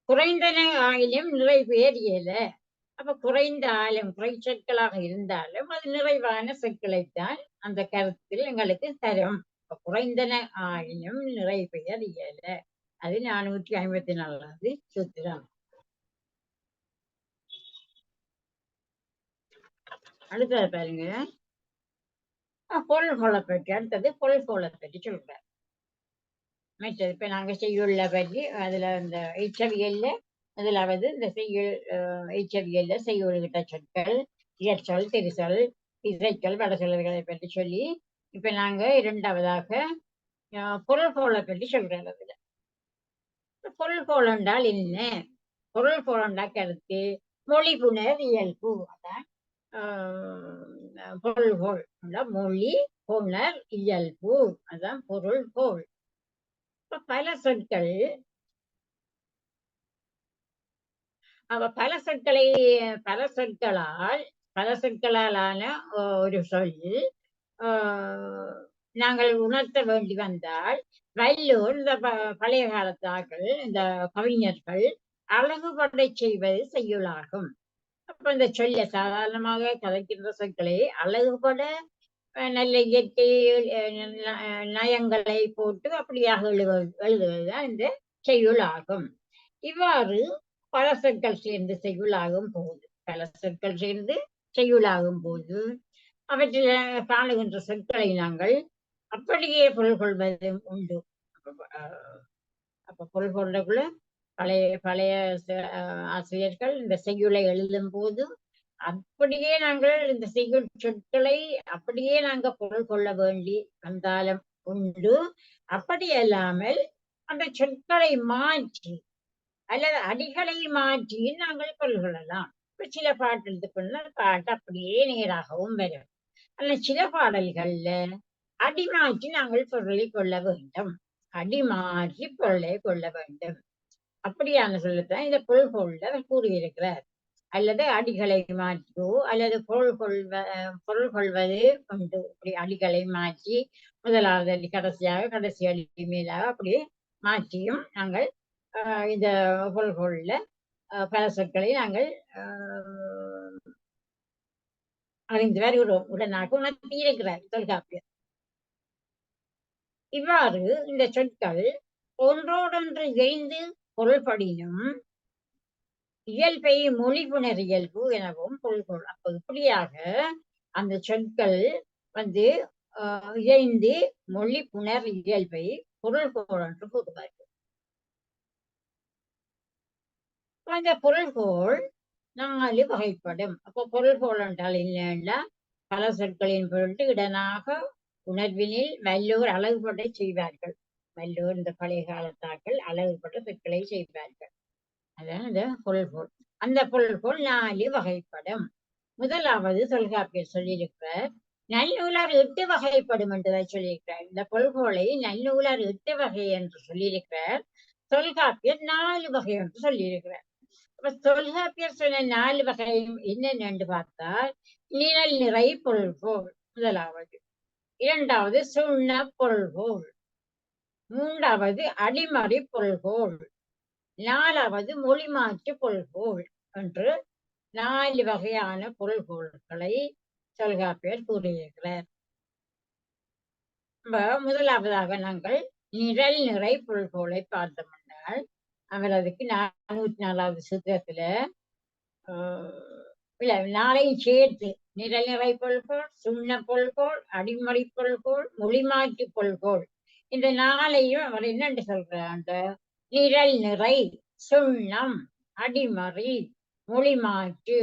குறைந்தன ஆயிலும் நிறைவேற இயல. அப்ப குறைந்த ஆயிலும் குறைச்சொற்களாக இருந்தாலும் அது நிறைவான சொற்களைத்தான் அந்த கருத்தில் எங்களுக்கு தரும். குறைந்தன ஆயினும் நிறைவேற இயல. அது 454வது சூத்திரம். அடுத்தது பாருங்க, பொருள்கோளை பற்றி. அடுத்தது பொருள்கோளை பற்றி சொல்றார். மற்றது இப்ப நாங்க செய்யுள்ள பற்றி அதுல இந்த இச்சவியல்ல முதலாவது இந்த செய்யுள் இச்சவியல்ல செய்யுள்கிட்ட சொற்கள், இயற்சொல், திரிசொல், இசைச்சொல், வடசொல்களை பற்றி சொல்லி இப்ப நாங்க 2வதாக பொருள்கோளை பற்றி சொல்றோம். அதுல பொருள்கோள் என்றால் என்ன? பொருள்கோள் என்றால் கருத்து, மொழி புணர் இயல்பு. அதான் பொருள்கோள். மொழி புணர் இயல்பு, அதான் பொருள்கோள். பல சொற்கள், பல சொற்களாலான ஒரு சொல் நாங்கள் உணர்த்த வேண்டி வந்தால் வல்லூர் இந்த பழைய காலத்தாக்கள் இந்த கவிஞர்கள் அழகுபடை செய்வது செய்யுளாகும். அப்ப இந்த சொல்ல சாதாரணமாக கதைக்கின்ற சொற்களை அழகுபட நல்ல இயற்கை நயங்களை போட்டு அப்படியாக எழுதுவதுதான் இந்த செய்யுள் ஆகும். இவ்வாறு பல சொற்கள் சேர்ந்து செய்யுளாகும் போது, அவற்றில் காணுகின்ற சொற்களை நாங்கள் அப்படியே பொருள் கொள்வதும் உண்டு. அப்ப பொருள் கொள்றதுக்குள்ள பழைய பழைய ஆசிரியர்கள் இந்த செய்யுளை எழுதும் போது அப்படியே நாங்கள் இந்த செய்யுள் சொற்களை அப்படியே நாங்கள் பொருள் கொள்ள வேண்டி வந்தாலும் உண்டு. அப்படி அல்லாமல் அந்த சொற்களை மாற்றி அல்லது அடிகளை மாற்றி நாங்கள் பொருள் கொள்ளலாம். இப்ப சில பாட்டு எடுத்துக்கொள்ள பாட்டு அப்படியே நேராகவும் வரும். ஆனா சில பாடல்கள்ல அடி மாற்றி நாங்கள் பொருளை கொள்ள வேண்டும். அடி மாற்றி பொருளை கொள்ள வேண்டும். அப்படியான சொல்லத்தான் இந்த பொருள் கொள்ள கூறியிருக்கிறார். அல்லது அடிகளை மாற்றியோ அல்லது பொருள் கொள்வது உண்டு. அப்படி அடிகளை மாற்றி முதலாவது அடி கடைசியாக, கடைசி அடி மேலாக அப்படியே மாற்றியும் நாங்கள் இந்த பொருள் கொள்ள பல சொற்களை நாங்கள் அறிந்து வருகிறோம். உடனாக உணர்த்தி இருக்கிறார் தொல்காப்பியர். இவ்வாறு இந்த சொற்கள் ஒன்றோடொன்று இணைந்து பொருள்படினும் இயல்பை மொழிபுணர் இயல்பு எனவும் பொருள்கொள். அப்ப இப்படியாக அந்த சொற்கள் இணைந்து மொழி புணர் இயல்பை பொருள்கோள் என்று கூறுவார்கள். அந்த பொருள்கோள் 4 வகைப்படும். அப்போ பொருள்கோள் என்றால் என்னன்னா பல சொற்களின் பொருட்டு இடனாக உணர்வினில் வல்லூர் அழகுபட செய்வார்கள். வல்லூர் இந்த பழைய காலத்தாக்கள் அழகுபட்ட சொற்களை செய்வார்கள். அதான் இந்த பொருள்கோள். அந்த பொருள்கோள் 4 வகைப்படும். முதலாவது தொல்காப்பியர் சொல்லியிருக்கிறார் நல்லூலர் 8 வகைப்படும் என்றதை சொல்லியிருக்கிறார். இந்த பொருள்கோளை நல்லூலர் 8 வகை என்று சொல்லியிருக்கிறார். தொல்காப்பியர் 4 வகை என்று சொல்லியிருக்கிறார். அப்ப தொல்காப்பியர் சொன்ன 4 வகையும் என்னென்னு பார்த்தால் நிழல் நிறை பொருள்கோள் முதலாவது, இரண்டாவது சுண்ண பொருள்கோள், மூன்றாவது அடிமறி பொருள்கோள், நாலாவது மொழி மாற்று பொருள்கோள் என்று 4 வகையான பொருள்கோள்களை தொல்காப்பியர் கூறியிருக்கிறார். முதலாவதாக நாங்கள் நிழல் நிறை பொருள்கோளை பார்த்தோம் என்றால் அவர் அதுக்கு 404வது சூத்திரத்துல 4ஐயும் சேர்த்து நிழல் நிறை பொருள்கோள், சுண்ண பொருள்கோள், அடிமறி பொருள்கோள், மொழி மாற்று பொருள்கோள், இந்த 4ஐயும் அவர் என்னென்று சொல்றார், அந்த நிழல் நிறை, சுண்ணம், அடிமறி, மொழி மாற்று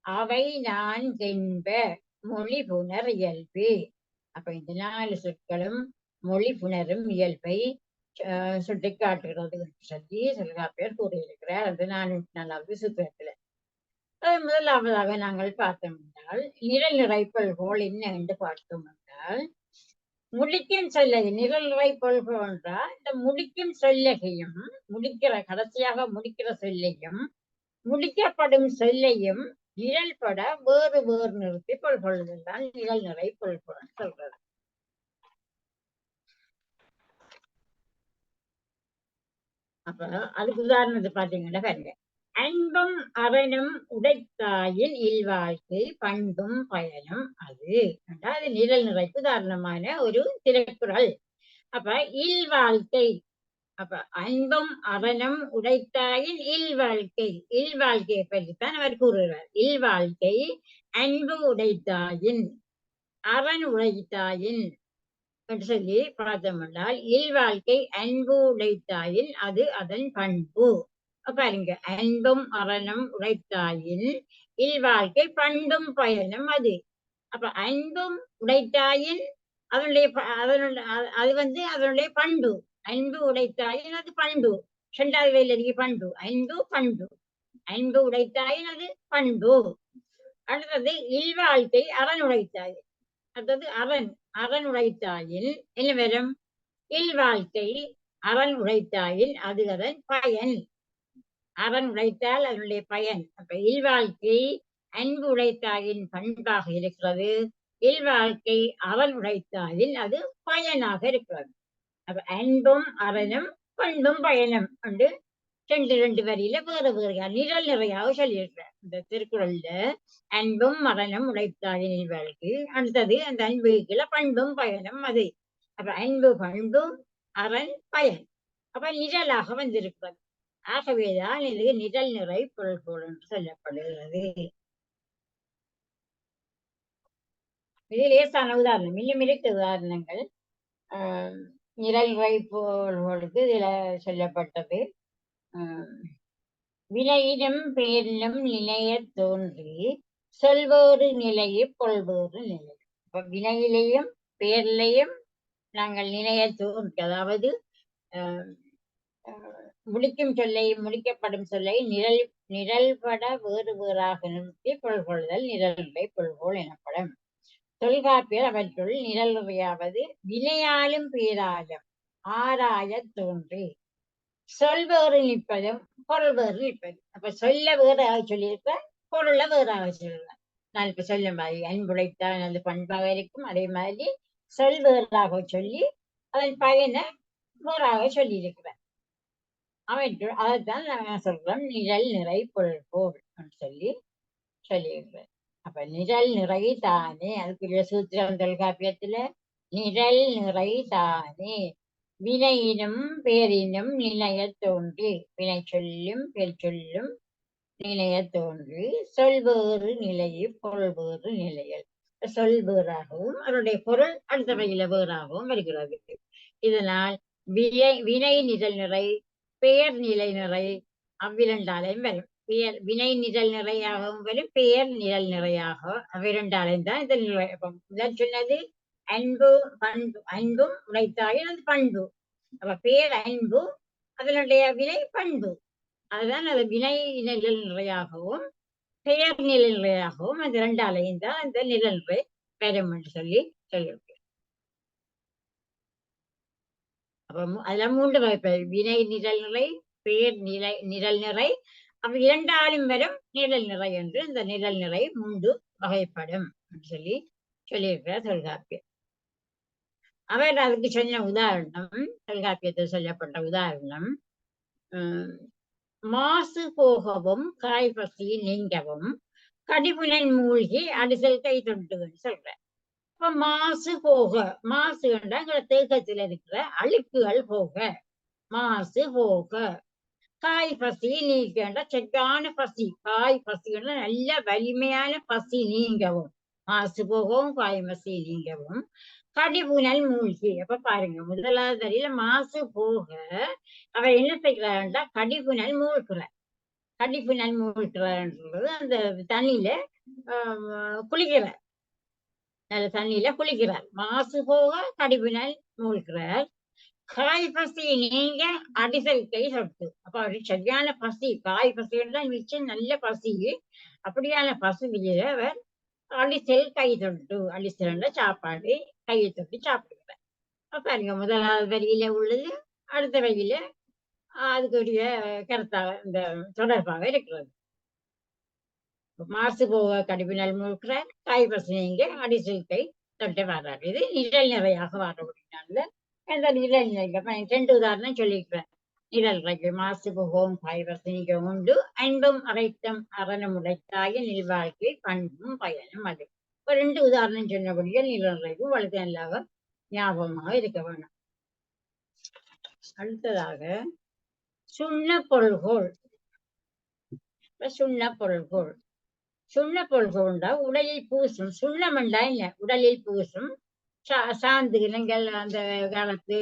அவை 4 என்ப மொழி புணர் இயல்பு. அப்ப இந்த 4 சொற்களும் மொழி புணரும் இயல்பை சுட்டி காட்டுகிறது என்று சொல்லி தொல்காப்பியர் கூறியிருக்கிறார். அது 404வது சூத்திரத்துல. முதலாவதாக நாங்கள் பார்த்தோம் என்றால் நிழல் நிறை பொருள்கோள் என்ன என்று பார்த்தோம் என்றால் முடிக்கும் சொல்லகை. நிழல் நிறை பொருள்கோள் என்றால் இந்த முடிக்கும் சொல்லகையும் கடைசியாக முடிக்கிற சொல்லையும் முடிக்கப்படும் சொல்லையும் நிழல்பட வேறு வேறு நிறுத்தி பொருள்கொள்ளுதல் தான் நிழல் நிறை பொருள்கோள் சொல்றது. அப்ப அதுக்கு உதாரணத்தை பாத்தீங்கன்னா பாருங்க, அன்பும் அவனும் உடைத்தாயின் இல்வாழ்க்கை பண்பும் பயனும் அது அது நிழல் நிறைக்கு உதாரணமான ஒரு திருக்குறள். அப்ப இல்வாழ்க்கை, அப்ப அன்பும் அவனும் உடைத்தாயின் இல்வாழ்க்கை, இல்வாழ்க்கையை பற்றித்தான் அவர் கூறுகிறார். இல்வாழ்க்கை அன்பு உடைத்தாயின் அவன் உடைத்தாயின் என்று சொல்லி பார்த்தோம் என்றால் இல்வாழ்க்கை அன்பு உடைத்தாயின் அது அதன் பண்பு. பாருங்க, அன்பும் அறனும் உடைத்தாயின் இல்வாழ்க்கை பண்பும் பயனும் அது. அப்ப அன்பும் உடைத்தாயின் அதனுடைய அது அதனுடைய பண்பு. அன்பு உடைத்தாயின் அது பண்பு. 2வது வயலிற்கு பண்பு, அன்பு பண்பு. அன்பு உடைத்தாயின் அது பண்பு. அடுத்தது இல்வாழ்க்கை அரண் உடைத்தாயின், அடுத்தது அரண் உடைத்தாயின் என்ன வரும், இல்வாழ்க்கை அரண் உடைத்தாயின் அது அதன் பயன். அரண் உடைத்தால் அதனுடைய பயன். அப்ப இல்வாழ்க்கை அன்பு உடைத்தாயின் பண்பாக இருக்கிறது, இல்வாழ்க்கை அரண் உடைத்தாயின் அது பயனாக இருக்கிறது. அப்ப அன்பும் அரணும் பண்பும் பயனும் என்று 2 வரியில வேறு வேறு நிழல் நிறையாக சொல்லியிருக்கிறார் இந்த திருக்குறள்ல. அன்பும் மரணம் உடைத்தாயின் இல்வாழ்க்கை, அடுத்தது அந்த அன்புக்குள்ள பண்பும் பயனும் அது. அப்ப அன்பு பண்பும் அரண் பயன் அப்ப நிழலாக வந்திருக்கிறது. ஆகவேதான் இது நிழல் நிறை பொருள்கோள் என்று சொல்லப்படுகிறது. இது லேசான உதாரணம், இன்னும் இருக்க உதாரணங்கள். நிரல் வைப்போர்களுக்கு இதுல சொல்லப்பட்டது. வினையினும் பேரினும் நிலையத் தோன்றி சொல்வேறு நிலையை கொள்வேறு நிலை. இப்ப வினையிலையும் பேரிலையும் நாங்கள் நிலைய தோன்றி, அதாவது முடிக்கும் சொல்லை முடிக்கப்படும் சொல்லை நிரல்பட வேறு வேறாக நிறுத்தி பொருள்கொள்ளுதல் நிரல்நிலை பொருள்கோள் எனப்படும். தொல்காப்பியர் அவற்றுள் நிரல்வையாவது வினையாலும் பேராலும் ஆராய தோன்றி சொல்வேறு நிற்பதும் பொருள் வேறு நிற்பதும். அப்ப சொல்ல வேறாக சொல்லியிருக்க, பொருளை வேறாக சொல்லலாம். நான் இப்ப சொல்ல மாதிரி அன்புடைத்தான் அது பண்பாக இருக்கும். அதே மாதிரி சொல் வேறாக சொல்லி அதன் பயனை வேறாக சொல்லி இருக்கிறேன். அவற்றுள் அதைத்தான் நாங்கள் சொல்றோம் நிரல் நிறை பொருள்கோள் சொல்லி சொல்லியிருக்கிறேன். அப்ப நிரல் நிறை தானே, அதுக்குரிய சூத்திரம் தொல்காப்பியத்துல நிரல் நிறை தானே வினையினும் பேரினும் நிலைய தோன்றி, வினை சொல்லும் பேர் சொல்லும் நிலைய தோன்றி சொல்வேறு நிலையை பொருள் வேறு நிலையில். சொல் வேறாகவும் அவருடைய பொருள் அடுத்த வகையில வேறாகவும் வருகிறது. இதனால் வினை நிரல் நிறை பெயர் நிலை நிறை அவ்விரண்டாலையும் வரும். வினை நிரல் நிறையாகவும் வரும், பெயர் நிரல் நிறையாக அவ்விரண்டாலையும் தான் இந்த நிலை. முதல் சொன்னது அன்பு பண்பு, அன்பும் உடைத்தாயின் அது பண்பு. அப்ப பேர் அன்பு, அதனுடைய வினை பண்பு. அதுதான் அது வினை நிழல் நிறையாகவும் பெயர் நிழல் நிறையாகவும் அந்த இரண்டாலையும் தான் அந்த நிழல் நிறை பெறும் என்று சொல்லியிருக்கேன். அப்ப அதுல 3 வகை: வினை நிழல் நிறை, பெயர் நிழல் நிறை, அப்ப இரண்டாலும் வரும் நிழல் நிறை என்று இந்த நிழல் நிறை 3 வகைப்படும் சொல்லியிருக்கிறார் தொல்காப்பியர். அவர் அதுக்கு சொன்ன உதாரணம், தொல்காப்பியத்தில் சொல்லப்பட்ட உதாரணம், மாசு போகவும் காய்பசி நீங்கவும் கடிபுனன் மூழ்கி அடிசல் கை தொட்டுன்னு சொல்ற. இப்ப மாசு போக, மாசு என்ற தேக்கத்தில் இருக்கிற அழுக்குகள் போக, மாசு போக. காய் பசி நீக்கின்ற செக்கான பசி, காய் பசி நல்ல வலிமையான பசி நீங்கவும், மாசு போகவும் காய் பசி நீங்கவும் கடிபுனல் மூழ்கி. அப்ப பாருங்க, முதலாவது வரியில மாசு போக அவர் என்ன செய்கிறார்ன்றா கடிபுனல் மூழ்கிறார். கடிபுனல் மூழ்கிறார்ன்றது அந்த தண்ணியில குளிக்கிறார், நல்ல தண்ணியில குளிக்கிறார். மாசு போக கடிபுனல் மூழ்கிறார். காய் பசி நீங்க அடிசல் கை சொட்டு. அப்ப அவரு சரியான பசி, காய் பசிதான் மிச்சம் நல்ல பசி. அப்படியான பசியில அவர் அடிசல் கை தொட்டு, அடிசல் சாப்பாடு கையை தொட்டு சாப்பிடுகிறார். அப்ப பாருங்க, முதலாவது வரியில உள்ளது அடுத்த வரியில அதுக்குரிய கருத்தாக இந்த தொடர்பாக இருக்கிறது. மாசு போக கடிபினல் மூழ்கிறார், காய் பசி நீங்க அடிசல் கை தொட்டு வர்றாரு. இது நிழல் நிறையாக வரக்கூடியனால இந்த நிழல் நிலைக்கு 2 உதாரணம் சொல்லியிருக்கிறேன். நிழல் நிலைக்கு மாசு போகவும் காய் பசி நீங்க உண்டு, அன்பும் அரைத்தம் அறனும் உடைத்தாய நில்வாழ்க்கை பண்பும் பயனும் அது. 2 உதாரணம் சொன்னபடியே நிழல் நிலைக்கு வளர்த்து நல்லாக ஞாபகமாக இருக்க வேணும். அடுத்ததாக சுண்ண பொருள்கோள். சுண்ண பொருள்கோள், சுண்ண பொருள்கோள்டா உடலில் பூசும். சுண்ணம் என்றா இல்ல, உடலில் பூசும் சாந்து. இனங்கள் அந்த காலத்து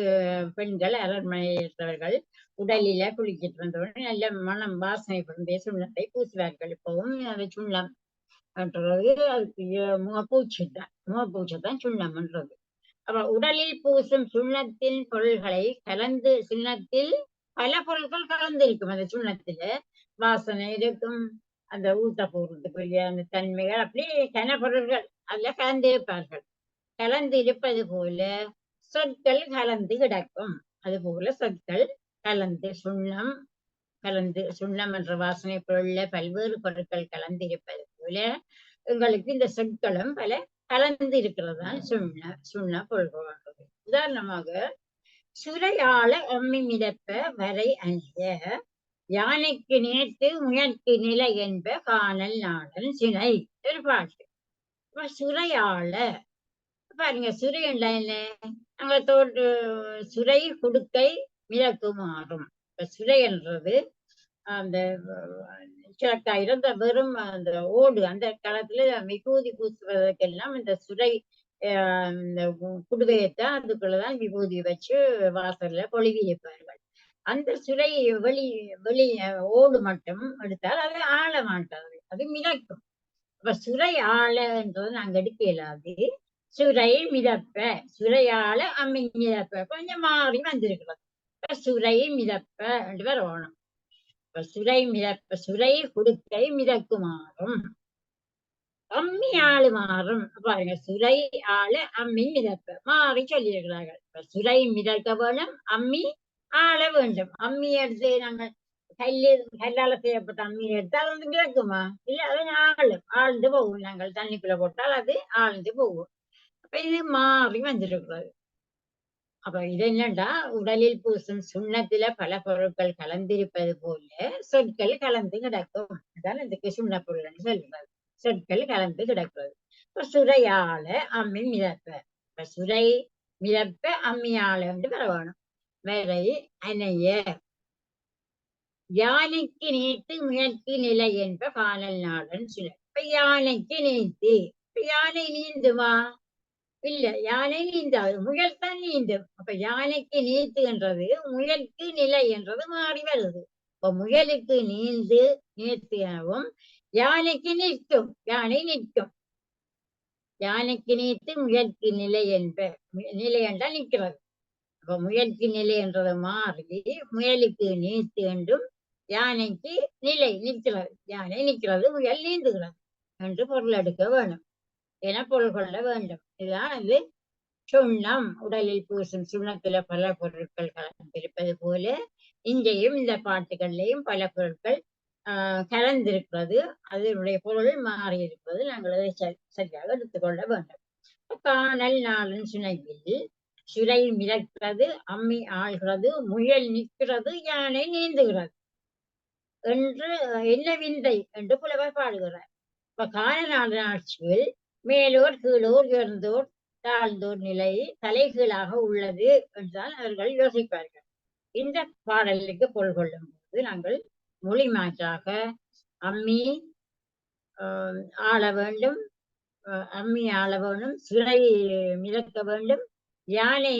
பெண்கள் அரண்மனையவர்கள் உடலில குளிக்கிட்டு வந்தவுடனே நல்ல மனம் வாசனை கொண்டே சுண்ணத்தை பூசுவார்கள். இப்பவும் அந்த சுண்ணம் என்றது அதுக்கு முகப்பூச்சைதான் சுண்ணம்ன்றது. அப்ப உடலில் பூசும் சுண்ணத்தின் பொருள்களை கலந்து, சுண்ணத்தில் பல பொருட்கள் கலந்து இருக்கும். அந்த சுண்ணத்துல வாசனை இருக்கும், அந்த ஊட்ட போடுறதுக்குரிய அந்த தன்மைகள், அப்படியே கன பொருள்கள் அதுல கலந்திருப்பார்கள். கலந்து இருப்பது போல சொற்கள் கலந்து கிடக்கும். அது போல சொற்கள் கலந்து சுண்ணம் என்ற வாசனை பொருள்ல பல்வேறு பொருட்கள் கலந்து இருப்பது போல உங்களுக்கு இந்த சொற்களும் பல கலந்து இருக்கிறது தான் சுண்ண பொருள்கள். உதாரணமாக, சுரையாள அம்மி மிதப்ப வரை அணிய யானைக்கு நேர்த்து முயற்கு நிலை என்ப காணல் நாடன் சினை ஒரு பாட்டு. சுரையாள பாருங்க, சுரை என்றா என்ன? அங்க தோற்று சுரை குடுக்கை மிதக்குமாறும். இப்ப சுரை என்றது அந்த சிலக்காயிரம் வெறும் அந்த ஓடு, அந்த காலத்துல விபூதி பூசுவதற்கெல்லாம் இந்த சுரை இந்த குடுவையத்தான் அதுக்குள்ளதான் விபூதி வச்சு வாசல்ல பொழுவி வைப்பார்கள். அந்த சுரை வெளி வெளி ஓடு மட்டும் எடுத்தால் அது ஆள மாட்டாது, அது மிதக்கும். அப்ப சுரை ஆளன்றது நாங்க எடுக்க இயலாது. சுரை மிதப்ப, சுரையாள அம்மி மிதப்ப கொஞ்சம் மாறி வந்திருக்கிறது. இப்ப சுரை மிதப்ப என்று வரணும். இப்ப சுரை மிதப்ப, சுரை குடுக்கை மிதக்குமாறும் அம்மி ஆளு மாறும். பாருங்க, சுரை ஆளு அம்மி மிதப்ப மாறி சொல்லியிருக்கிறார்கள். இப்ப சுரை மிதக்க வேணும், அம்மி ஆள வேண்டும். அம்மி எடுத்து நாங்கள் கல்லால செய்யப்பட்ட அம்மி எடுத்தால் அது வந்து மிதக்குமா? இல்ல, அது ஆழ்ந்து போகும். நாங்கள் தண்ணிக்குள்ள போட்டால் அது ஆழ்ந்து போகும். அப்ப இது மாறி வந்திருக்கிறது. அப்ப இது என்னண்டா, உடலில் பூசும் சுண்ணத்துல பல பொருட்கள் கலந்திருப்பது போல சொற்கள் கலந்து கிடக்கும். அதான் இதுக்கு சுண்ண பொருள்னு சொல்றது. சொற்கள் கலந்து கிடக்கிறது. இப்ப சுரையால அம்மி மிதப்ப, இப்ப சுரை மிதப்ப அம்மியால என்று வர வேணும். வேலை அணைய யானைக்கு நீத்து முயற்சி நிலை என்ப காணல் நாடன் சில. இப்ப யானைக்கு நீத்து, இப்ப யானை நீந்துமா? இல்ல, யானை நீந்தாது, முயல் தான் நீந்தும். அப்ப யானைக்கு நீத்துன்றது முயலுக்கு நிலை என்றது மாறி வருது. இப்ப முயலுக்கு நீந்து நீத்து எனவும் யானைக்கு நிற்கும், யானை நிற்கும். யானைக்கு நீத்து முயலுக்கு நிலை என்ப, நிலை என்றால் நிற்கிறது. அப்ப முயலுக்கு நிலை என்றது மாறி முயலுக்கு நீத்து என்றும் யானைக்கு நிலை நிற்கிறது. யானை நிற்கிறது, முயல் நீந்துகிறது என்று பொருள் எடுக்க வேணும், என பொருள் கொள்ள வேண்டும். இதுதான் இது சுண்ணம். உடலில் பூசும் சுண்ணத்துல பல பொருட்கள் கலந்திருப்பது போல இங்கேயும் இந்த பாட்டுகள்லையும் பல பொருட்கள் கலந்திருக்கிறது. அதனுடைய பொருள் மாறி இருப்பது நாங்கள் அதை சரியாக எடுத்துக்கொள்ள வேண்டும். காணல் நாளன் சுனையில் சுரை மிதக்கிறது, அம்மி ஆள்கிறது, முயல் நிற்கிறது, யானை நீந்துகிறது என்று என்ன விந்தை என்று புலவர் பாடுகிறார். இப்ப காணல் ஆட்சியில் மேலோர் கீழோர் உயர்ந்தோர் தாழ்ந்தோர் நிலை தலைகீழாக உள்ளது என்றுதான் அவர்கள் யோசிப்பார்கள். இந்த பாடலுக்கு பொருள் கொள்ளும் போது நாங்கள் மொழி மாற்றாக அம்மி ஆள வேண்டும், அம்மி ஆள வேண்டும், சுரை மிதக்க வேண்டும், யானை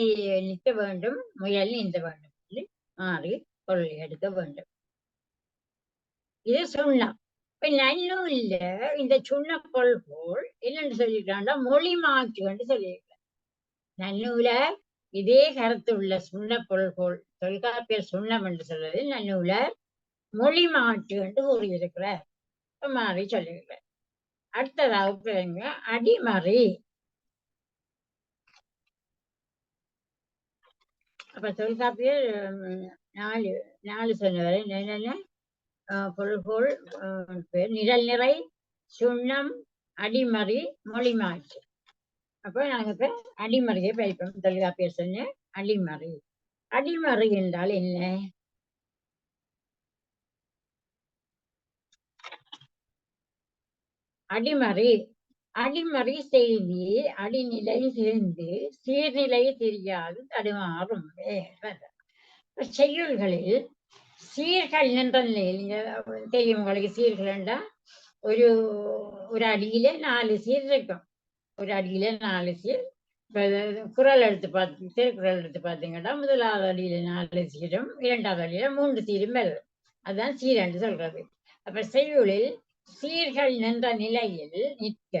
நிற்க வேண்டும், முயல் நீந்த வேண்டும் என்று மாறி பொருள் எடுக்க வேண்டும். இது சுண்ணம். இப்ப நன்னூல்ல இந்த சுண்ண கொள்கோள் என்னன்னு சொல்லியிருக்காண்டா மொழி மாற்று என்று சொல்லியிருக்காங்க. நன்னூல இதே கருத்து உள்ள சுண்ண பொருள்கோள் தொல்காப்பியர் சுண்ணம் என்று சொல்றது நன்னூல மொழி மாற்று என்று கூறியிருக்கிறார், மாறி சொல்லியிருக்கிறார். அடுத்ததாக அடிமறி. அப்ப தொல்காப்பியர் நாலு சொன்னவரை என்னென்ன பொருள்கோள் நிழல் நிறை, சுண்ணம், அடிமறி, மொழி மாற்று. அப்ப நாங்க இப்ப அடிமறியை படிப்போம். தொல்காப்பியர் சொன்ன அடிமறி. அடிமறி என்றால் என்ன? அடிமறி அடிமறி செய்தி அடிநிலை திரிந்து சீர்நிலை தெரியாது தடுமாறும். செய்யுள்களில் சீர்கள் நின்ற நிலையில் தெரியும் உங்களுக்கு. சீர்கள் என்றா ஒரு அடியில 4 சீர் இருக்கும். ஒரு அடியில 4 சீர். குறள் எடுத்து திருக்குறள் எடுத்து பார்த்தீங்கன்னா முதலாவது அடியில 4 சீரும், 2வது அடியில 3 சீரும் வருது. அதுதான் சீர் என்று சொல்றது. அப்ப செய்யுளில் சீர்கள் நின்ற நிலையில் நிற்க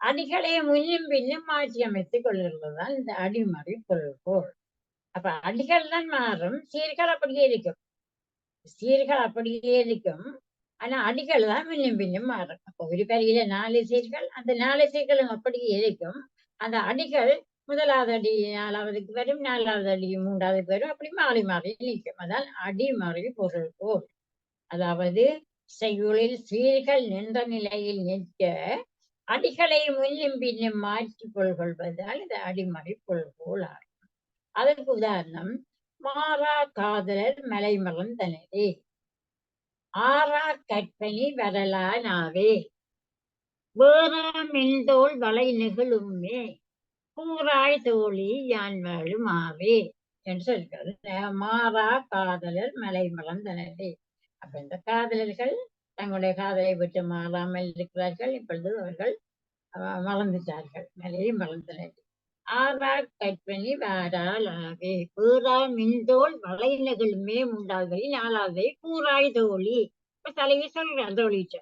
அடிகளை முன்னும் பின்னும் மாற்றி அமைத்துக் கொள்கிறதுதான் இந்த அடிமறி பொருள்கோள். அப்ப அடிகள் தான் மாறும், சீர்கள் அப்படியே இருக்கும். சீர்கள் அப்படியே இருக்கும், ஆனா அடிகள் தான் முன்னும் பின்னும் மாறும். அப்போ ஒரு கரையில 4 சீர்கள், அந்த 4 சீர்களும் அப்படியே இருக்கும். அந்த அடிகள் முதலாவது அடி 4வதுக்கு வரும், 4வது அடி 3வதுக்கு வரும், அப்படி மாறி மாறி நிற்கும். அதான் அடிமறி பொருள்கோள். அதாவது செய்யுளில் சீர்கள் நின்ற நிலையில் நிற்க அடிகளை முன்னும் பின்னும் மாற்றிக் கொள்வதால் இது அடிமறி பொருள்கோள் ஆகும். அதற்கு உதாரணம் மாறா காதலர் மலைமறந்தனரே, ஆறா கற்பனி வரலா நாவே, வேறா மென்தோள் வளை நெகிழுமே, கூறாய் தோழி யான் வாழும் ஆவே என்று சொல்கிறது. மாறா காதலர் மலைமறந்தனரே. அப்ப இந்த காதலர்கள் தங்களுடைய காதலை விட்டு மாறாமல் இருக்கிறார்கள். இப்பொழுது அவர்கள் மறந்துட்டார்கள், மலையும் மறந்தனர். ஆறார் கற்பனி வாராளாவே கூறா மின்தோல் வளைநகளுமே உண்டாகி நாளாவே கூறாய் தோழி. இப்ப தலைவி சொல்றான் தோழிட்ட,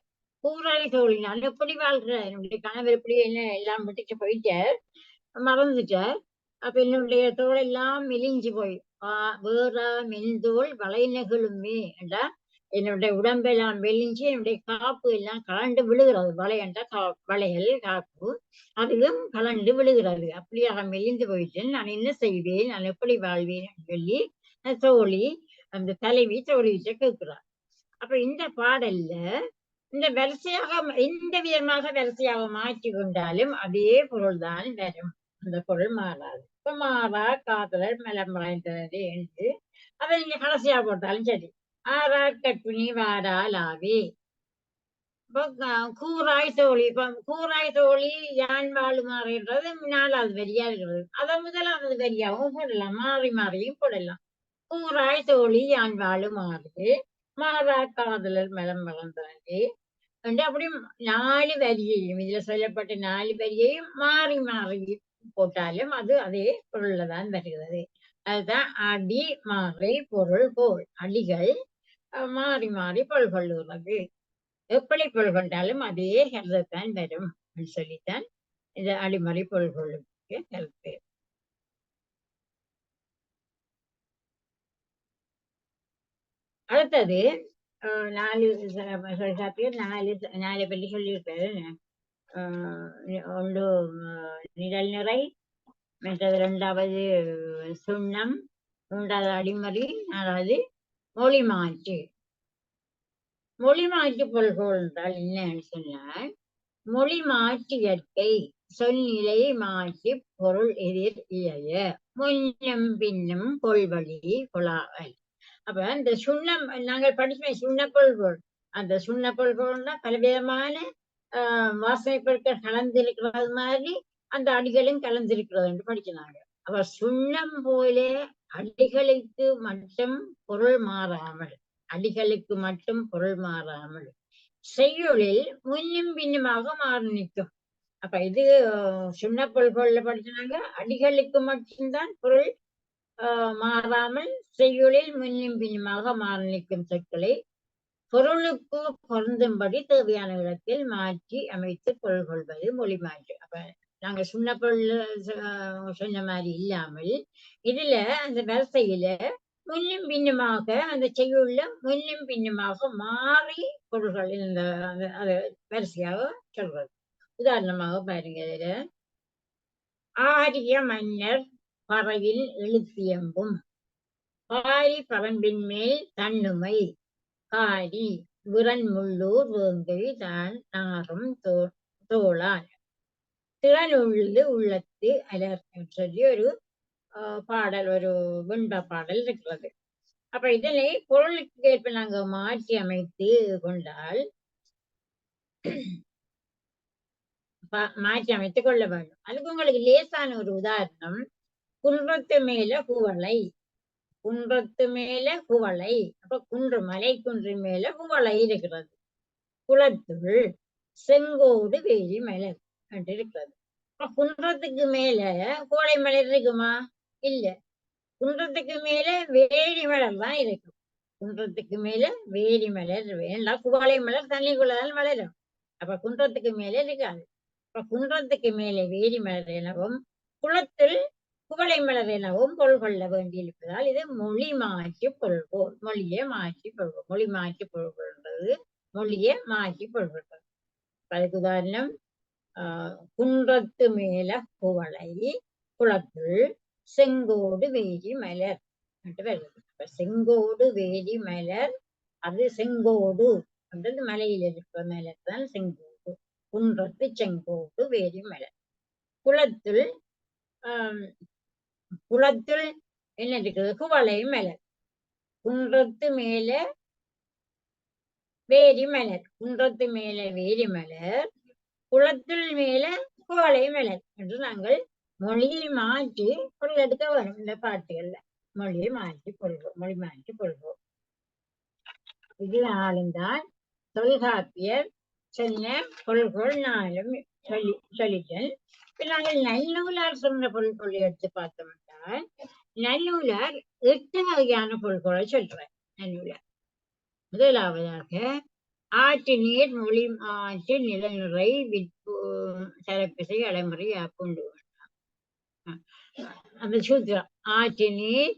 கூறாய் தோழி நான் எப்படி வாழ்றேன், என்னுடைய கணவர் எப்படி என்ன எல்லாம் விட்டுட்டு போயிட்டார், மறந்துட்டார். அப்ப என்னுடைய தோல் எல்லாம் மெலிஞ்சு போய் வேறா மென்தோல் வளைநகளுமே என்றா என்னுடைய உடம்பெல்லாம் மெலிஞ்சு என்னுடைய காப்பு எல்லாம் கலண்டு விழுகிறது. வளையண்டா வளையல் காப்பு அதுவும் கலண்டு விழுகிறது. அப்படியாக மெலிந்து போயிட்டு நான் என்ன செய்வேன், நான் எப்படி வாழ்வேன் சொல்லி தோழி அந்த தலைவி தோழிகிட்ட கேட்கிறார். அப்ப இந்த பாடல்ல இந்த வரிசையாக எந்த விதமாக வரிசையாக மாற்றி கொண்டாலும் அதே பொருள்தான் வரும், அந்த பொருள் மாறாது. இப்ப மாறா காதலர் மலம் மறைந்தது என்று அதை நீங்க கடைசியா போட்டாலும் சரி. ஆறா கற்பிணி வாராளாவே. கூறாய் தோழி, இப்ப கூறாய் தோழி யான் வாழுமாறுன்றது 4வது வரியா இருக்கிறது. அதை 1வது வரியாகவும் போடலாம், மாறி மாறியும் போடலாம். கூறாய் தோழி யான் வாழுமாறு மாறா காதலர் மலம் வளர்ந்தானே என்று அப்படி 4 வரியையும் இதுல சொல்லப்பட்ட 4 வரியையும் மாறி மாறி போட்டாலும் அது அதே பொருள்லதான் வருகிறது. அதுதான் அடி மாறி பொருள் போல். அடிகள் மாறி மாறி பொருள் கொள்ளுகிறது. எப்படி பொருள் கொண்டாலும் அதே கருத்தான் வரும் சொல்லித்தான் இந்த அடிமறை பொருள் கொள்ளும் கருத்து. அடுத்தது 4 4 பற்றி சொல்லியிருக்காரு. ஒன்று நிழல் நிறை, மற்றது 2வது சுண்ணம், 3வது அடிமறி, 4வது மொழி மாற்று. மொழி மாற்று பொருள்கள் என்றால் என்னன்னு சொன்னால், மொழி மாற்று இயற்கை சொல்நிலை மாற்றி பொருள் எதிர் இயைய முன்னும் பின்னும் கொள்வழி கொளாவல். அப்ப இந்த சுண்ணம் நாங்கள் படிச்ச சுண்ணப்பொருள்கள், அந்த சுண்ணப்பொருள்கள்னா பலவிதமான வாசனை பொருட்கள் கலந்திருக்கிறது மாதிரி அந்த அடிகளும் கலந்திருக்கிறது என்று படிக்கிறாங்க. அப்ப சுண்ணம் போல அடிகளுக்கு மட்டும் பொருள் மாறாமல், அடிகளுக்கு மட்டும் பொருள் மாறாமல் செய்யுளில் முன்னும் பின்னுமாக மாறி நிற்கும். அப்ப இது சுண்ணப்பொருள்கள்ல படிச்சாங்க, அடிகளுக்கு மட்டும்தான் பொருள் மாறாமல் செய்யுளில் முன்னும் பின்னுமாக மாறி நிற்கும் சொற்களை பொருளுக்கு பொருந்தும்படி தேவையான இடத்தில் மாற்றி அமைத்து பொருள் கொள்வது மொழி மாற்று. அப்ப நாங்க சொன்ன பொருள் சொன்ன மாதிரி இல்லாமல் இதுல அந்த வரிசையில முன்னும் பின்னுமாக அந்த செய்யுள்ள முன்னும் பின்னுமாக மாறி பொருள்கள் இந்த அது வரிசையாக சொல்றது. உதாரணமாக பாருங்க, இதுல ஆரிய மன்னர் பறவில் எழுத்தியம்பும் பாரி பரம்பின் மேல் தன்னுமை காரி விரன் முள்ளூர் வேங்கை தான் நாரும் தோளால் திறனுள்ளது உள்ளத்து அலர் சொல்லி ஒரு பாடல், ஒரு வெண்பா பாடல் இருக்கிறது. அப்ப இதனை பொருளுக்கு ஏற்ப நாங்க மாற்றி அமைத்து கொண்டால் மாற்றி அமைத்துக் கொள்ள வேண்டும். அதுக்கு உங்களுக்கு லேசான ஒரு உதாரணம், குன்றத்து மேல குவளை. குன்றத்து மேல குவளை, அப்ப குன்று மலை குன்று மேல குவளை இருக்கிறது. குளத்துள் செங்கோடு வேலி மலர் என்று இருக்கிறது. அப்ப குன்றத்துக்கு மேல கோடை மலர் இருக்குமா? இல்ல. குன்றத்துக்கு மேல வேலி மலர் தான் இருக்கும். குன்றத்துக்கு மேல வேலி மலர் வேண்டாம், குவளை மலர் தண்ணிக்குள்ளதான் மலரும். அப்ப குன்றத்துக்கு மேல இருக்காது. அப்ப குன்றத்துக்கு மேலே வேலி மலர் எனவும் குளத்தில் குவளை மலர் எனவும் பொருள் கொள்ள வேண்டியிருப்பதால் இது மொழி மாற்றி பொருள்கோள். மொழியை மாற்றி பொருள்கோள். மொழி மாற்றி பொருள்கொள்வது மொழியை மாற்றி பொருள்கொள்வது. அதுக்கு உதாரணம், குன்றத்து மேல குவளை குளத்துள் செங்கோடு வேலி மலர் வருது. இப்ப செங்கோடு வேலி மலர், அது செங்கோடு அப்படின்றது மலையில் இருக்கிற மலர் தான் செங்கோடு. குன்றத்து செங்கோடு வேலி மலர். குளத்துள் குளத்துள் என்ன இருக்குது? குவளை மலர். குன்றத்து மேல வேரி மலர். குன்றத்து மேல வேரி மலர், குளத்துள் மேல குவளை மலர் என்று நாங்கள் மொழியை மாற்றி பொருள் எடுக்க வரும். இந்த பாட்டுகள்ல மொழியை மாற்றி பொருள்வோம், மொழி மாற்றி பொருள்வோம். இது 4 தான் தொல்காப்பியர் சொன்ன பொருள்கள் 4 சொல்லிட்டேன். இப்ப நாங்கள் நல்லூலார் சொன்ன பொருட்களை எடுத்து பார்த்தோம்னா நல்லூலார் 8 வகையான பொருட்களை சொல்றேன். நல்லூலார் முதலாவதாக ஆற்று நீர், மொழி ஆற்று, நிலநிறை, விற்பு, சரப்பிசை, அலைமுறை, கொண்டு அந்த சூத்திரம் ஆற்று நீர்,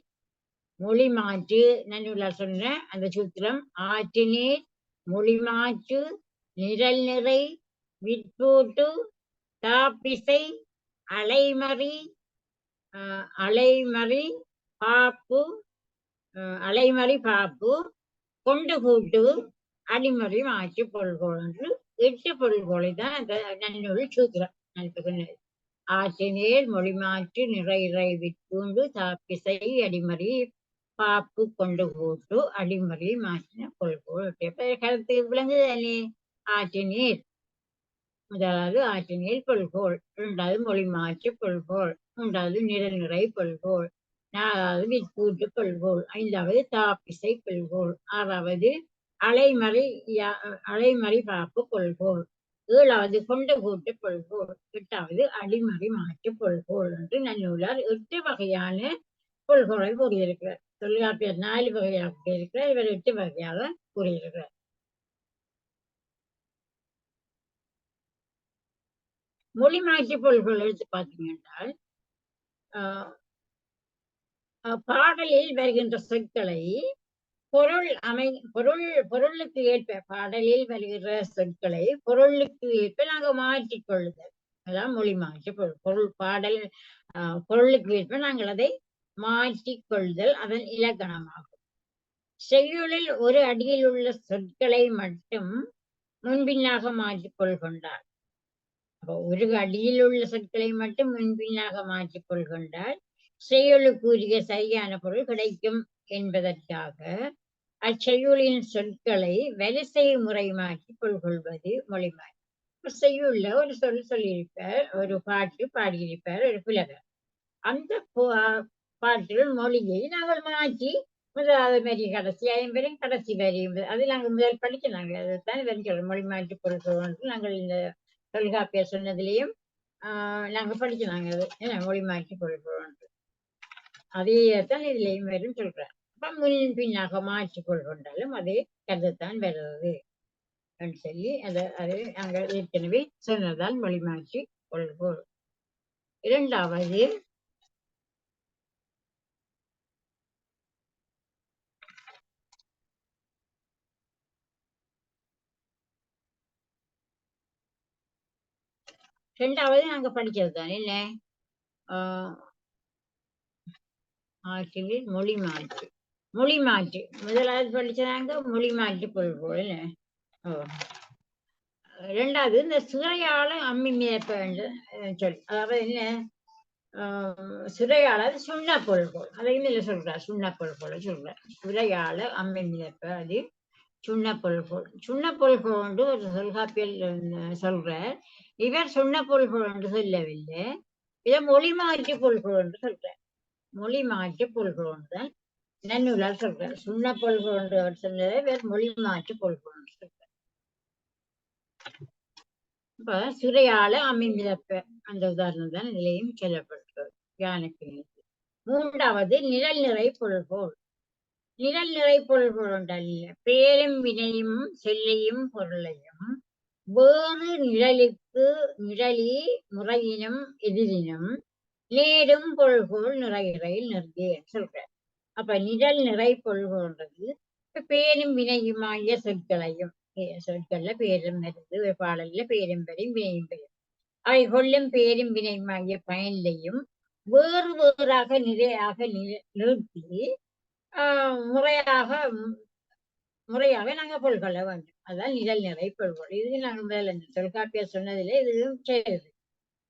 மொழி மாற்று, நல்லூலார் சொன்ன அந்த சூத்திரம் ஆற்று நீர், மொழி மாற்று, நிழல் நிறை, விற்பூட்டு, தாப்பிசை, அலைமறி, பாப்பு, அலைமறி பாப்பு, கொண்டு கூட்டு, அடிமறி மாற்று பொருள்கோள் என்று 8 பொருள்கோளை தான் அந்த நன்னூல் சூத்திரம் எனக்கு சொன்னது. ஆற்று நீர், மொழி மாற்று, நிறை விற்பூண்டு, தாப்பிசை, அடிமறி, பாப்பு, கொண்டு கூட்டு, அடிமறி மாற்றின பொருள்கோள். கருத்து விளங்குதானே? ஆற்று நீர் முதலாவது ஆற்று நீர் பொருள்கோள், 2வது மொழி மாற்று பொருள்கோள், 3வது நிறை பொருள்கோள், 4வது விற்பூட்டு பொருள்கோள், 5வது தாப்பிசை பொருள்கோள், 6வது அலைமறி பாப்பு பொருள்கோள், 7வது கொண்டு கூட்டு பொருள்கோள், 8வது அடிமறி மாற்று பொருள்கோள் என்று நன்னூலார் 8 வகையான பொருள்கோளை கூறியிருக்கிறார். தொல்காப்பியர் 4 வகையாக கூறியிருக்கிறார், இவர் 8 வகையாக கூறியிருக்கிறார். மொழி மாற்று பொருள்கள் எடுத்து பார்த்தீங்க என்றால் பாடலில் வருகின்ற சொற்களை பொருளுக்கு ஏற்ப பாடலில் வருகிற சொற்களை பொருளுக்கு ஏற்ப நாங்கள் மாற்றிக்கொள்ளுதல், அதான் மொழி மாற்று பொருள். பாடல் பொருளுக்கு ஏற்ப நாங்கள் அதை மாற்றிக்கொள்ளுதல் அதன் இலக்கணமாகும். செய்யுளில் ஒரு அடியில் உள்ள சொற்களை மட்டும் முன்பின்னாக மாற்றிக்கொள்கின்றார். ஒரு அடியில் உள்ள சொற்களை மட்டும் முன்பின்னாக மாற்றிக் கொள்கின்றால் செய்யுளுக்குரிய சரியான பொருள் கிடைக்கும் என்பதற்காக அச்செய்யுளின் சொற்களை வரிசை முறை மாற்றிக் கொள்வது மொழி மாற்று. செய்யுள்ள ஒரு சொல்லியிருப்பார், ஒரு பாட்டு பாடியிருப்பார் ஒரு புலவர். அந்த பாட்டில் மொழியை நாங்கள் மாற்றி முதலாவது வரி கடைசி 50 கடைசி வரி அது நாங்கள் முதல் படிக்கிறாங்க. அதைத்தான் வரிக்கிறோம் மொழி மாற்று பொருட்கள். நாங்கள் இந்த தொல்காப்பியர் சொன்னதுலேயும் நாங்கள் படிக்கிறாங்க. அது என்ன மொழி மாற்றி பொருட்கள் அதே தான் இதுலேயும் வரும் சொல்றேன். அப்ப முன் பின்னாக மாற்றிக் கொள்கின்றாலும் அதே கருத்தான் வருது அப்படின்னு சொல்லி அது நாங்கள் ஏற்கனவே சொன்னதால் மொழி மாற்றி கொள்வோம். 2வது நாங்க படிக்கிறது தான் என்ன ஆற்றில் மொழி மாற்று முதலாவது படிச்சாங்க மொழி மாற்று பொருள்கோள் என்ன. 2வது இந்த சிறையாள அம்மி மிதப்ப சொல், அதாவது என்ன சிறையாள சுண்ண பொருள்கோள், அதையும் இல்லை சொல்றார். சுண்ண பொருள்கோளை சொல்றார். சிறையாள அம்மி மிதப்ப அது சுண்ண பொருள்கோள். சுண்ண பொருள்கோள் என்று ஒரு தொல்காப்பியர் சொல்றார். இவர் சுண்ண பொருள்கோள் என்று சொல்லவில்லை, இதை மொழி மாற்று பொருள்கோள் என்று சொல்றார். மொழி மாற்று பொருள்கோள் என்றால் நன்னூலார் சொல்றார். சுண்ண பொருள்கோள் என்று அவர் சொன்னதை இவர் மொழி மாற்று பொருள்கோள் என்று சொல்றார். இப்ப சிறையாள அம்மி மிதப்ப அந்த உதாரணம் தான் இதிலையும் சொல்லப்பட்டிருக்கிறது. யானைக்கு 3வது நிழல் நிறை பொருள்கோள். நிழல் நிறை பொருள்கோள் என்றால் பேரும் வினையும் சொல்லையும் பொருளையும் வேறு நிழலி முறையினும் எதிரினும் நேரும் பொருள்கோள் நிறையில் நிறுத்தியன்னு சொல்றார். அப்ப நிழல் நிறை பொருள்கோள்ன்றது பேரும் வினையுமாகிய சொற்களையும், சொற்கள்ல பேரும் வருது, பாடல்ல பேரும் வரையும் வினையும் பெறும், அவை கொள்ளும் பேரும் வினையுமாகிய பயனிலையும் வேறாக நிறையாக நிறுத்தி முறையாக நாங்கள் பொருள்கொள்ள வேண்டும். அதான் நிழல் நிறை பொருள்கோள். இது நாங்கள் முதல்ல தொல்காப்பியர் சொன்னதிலே இதுவும் செய்யுது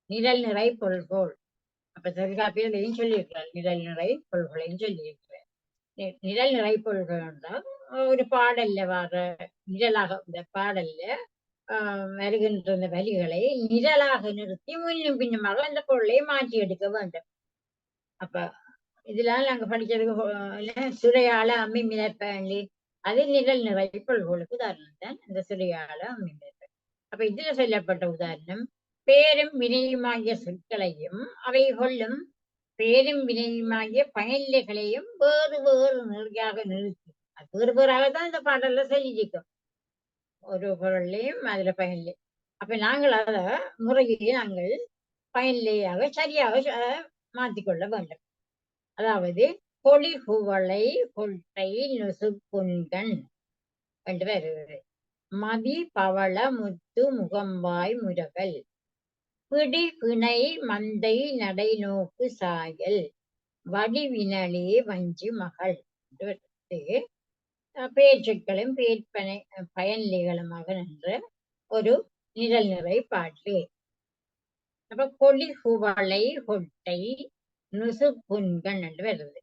நிழல் நிறை பொருள்கோள். அப்ப தொல்காப்பியரையும் சொல்லியிருக்கிறார், நிழல் நிறை பொருள்களையும் சொல்லியிருக்கிறார். நிழல் நிறை பொருள்கள் என்றால் ஒரு பாடல்ல வர நிழலாக இந்த பாடல்ல வருகின்ற இந்த வரிகளை நிழலாக நிறுத்தி முன்னும் பின்னுமாக அந்த பொருளை மாற்றி எடுக்க வேண்டும். அப்ப இதெல்லாம் நாங்க படிக்கிறது சுரையாள அம்மி மிதப்ப அது நிழல் நிறை பொருள்களுக்கு உதாரணம் தான் இந்த சுரையாள அம்மி மிதப்ப. அப்ப இதுல சொல்லப்பட்ட உதாரணம் பேரும் வினையுமாகிய சொற்களையும் அவை கொள்ளும் பேரும் வினையுமாகிய பயனிலைகளையும் வேறு வேறு நெறியாக நிறுத்தி அது வேறு வேறாகத்தான் இந்த பாடல்ல சொல்லியிருக்கோம். ஒரு பொருளையும் அதுல பயனில்லை. அப்ப நாங்கள் அதை முறையிலே நாங்கள் பயனிலையாக சரியாக மாற்றிக்கொள்ள வேண்டும். அதாவது கொடி குவளை கொட்டை நொசுப்புண்கண் என்று வருகிறது. மதி பவள முத்து முகம்பாய் முரகல் பிடி பிணை மந்தை நடை நோக்கு சாயல் வடிவினலே வஞ்சி மகள் பேச்சுக்களும் பேர்பனை பயனிலைகளுமாக நின்ற ஒரு நிழல் நிறை பாட்டு. அப்ப கொடி குவளை கொட்டை நுசுப்புண்கண் என்று வருது.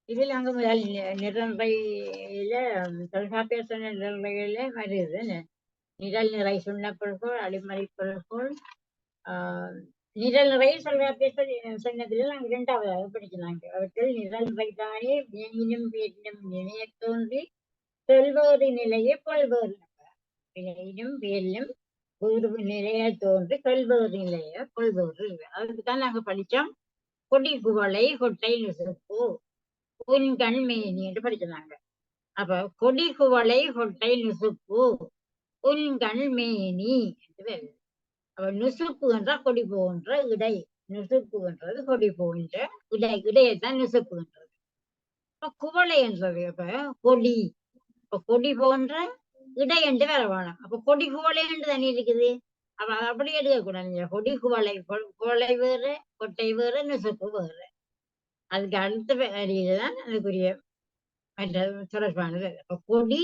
இதில் அங்க முதல் நிறந்தையில தொல்காப்பிய சொன்ன நிறந்தையில வருது. நிழல் நிறை சொன்ன பொருள்கோள் அடிமறை பொருள்கோள் நிழல் நிறை தொல்காப்பிய சொன்னதில் நாங்கள் இரண்டாவதாக படிக்கிறாங்க. அவற்றில் நிழல் நிறைதானே வினையினும் வேறினும் நினைய தோன்றி செல்வேறு நிலையை கொள்வேறு வினையினும் வேறினும் ஒரு நிலையை தோன்றி கல்வேறு நிலைய கொள்வேறு. அதுக்குதான் நாங்க படிச்சோம் கொடி குவளை கொட்டை நுசுப்பு உன் கண்மேனி என்று படிக்கிறாங்க. அப்ப கொடி குவளை கொட்டை நுசுப்பு உன் கண்மேனி என்று வருது. அப்ப நுசுப்பு என்றா கொடி போன்ற இடை, நுசுப்பு என்றது கொடி போன்ற இடையைத்தான் நுசுப்பு என்றது. இப்ப குவளை என்றது அப்ப கொடி, இப்ப கொடி போன்ற இடை என்று வேற வேணும். அப்ப கொடி குவளை என்று தனி இருக்குது. அப்ப அப்படி எடுக்கக்கூடாது. கொடி குவளை, குவளை வேறு கொட்டை வேறு நுசுப்பு வேறு. அதுக்கு அடுத்த வரியில்தான் அதுக்குரிய மற்ற தொடர்பானது. அப்ப கொடி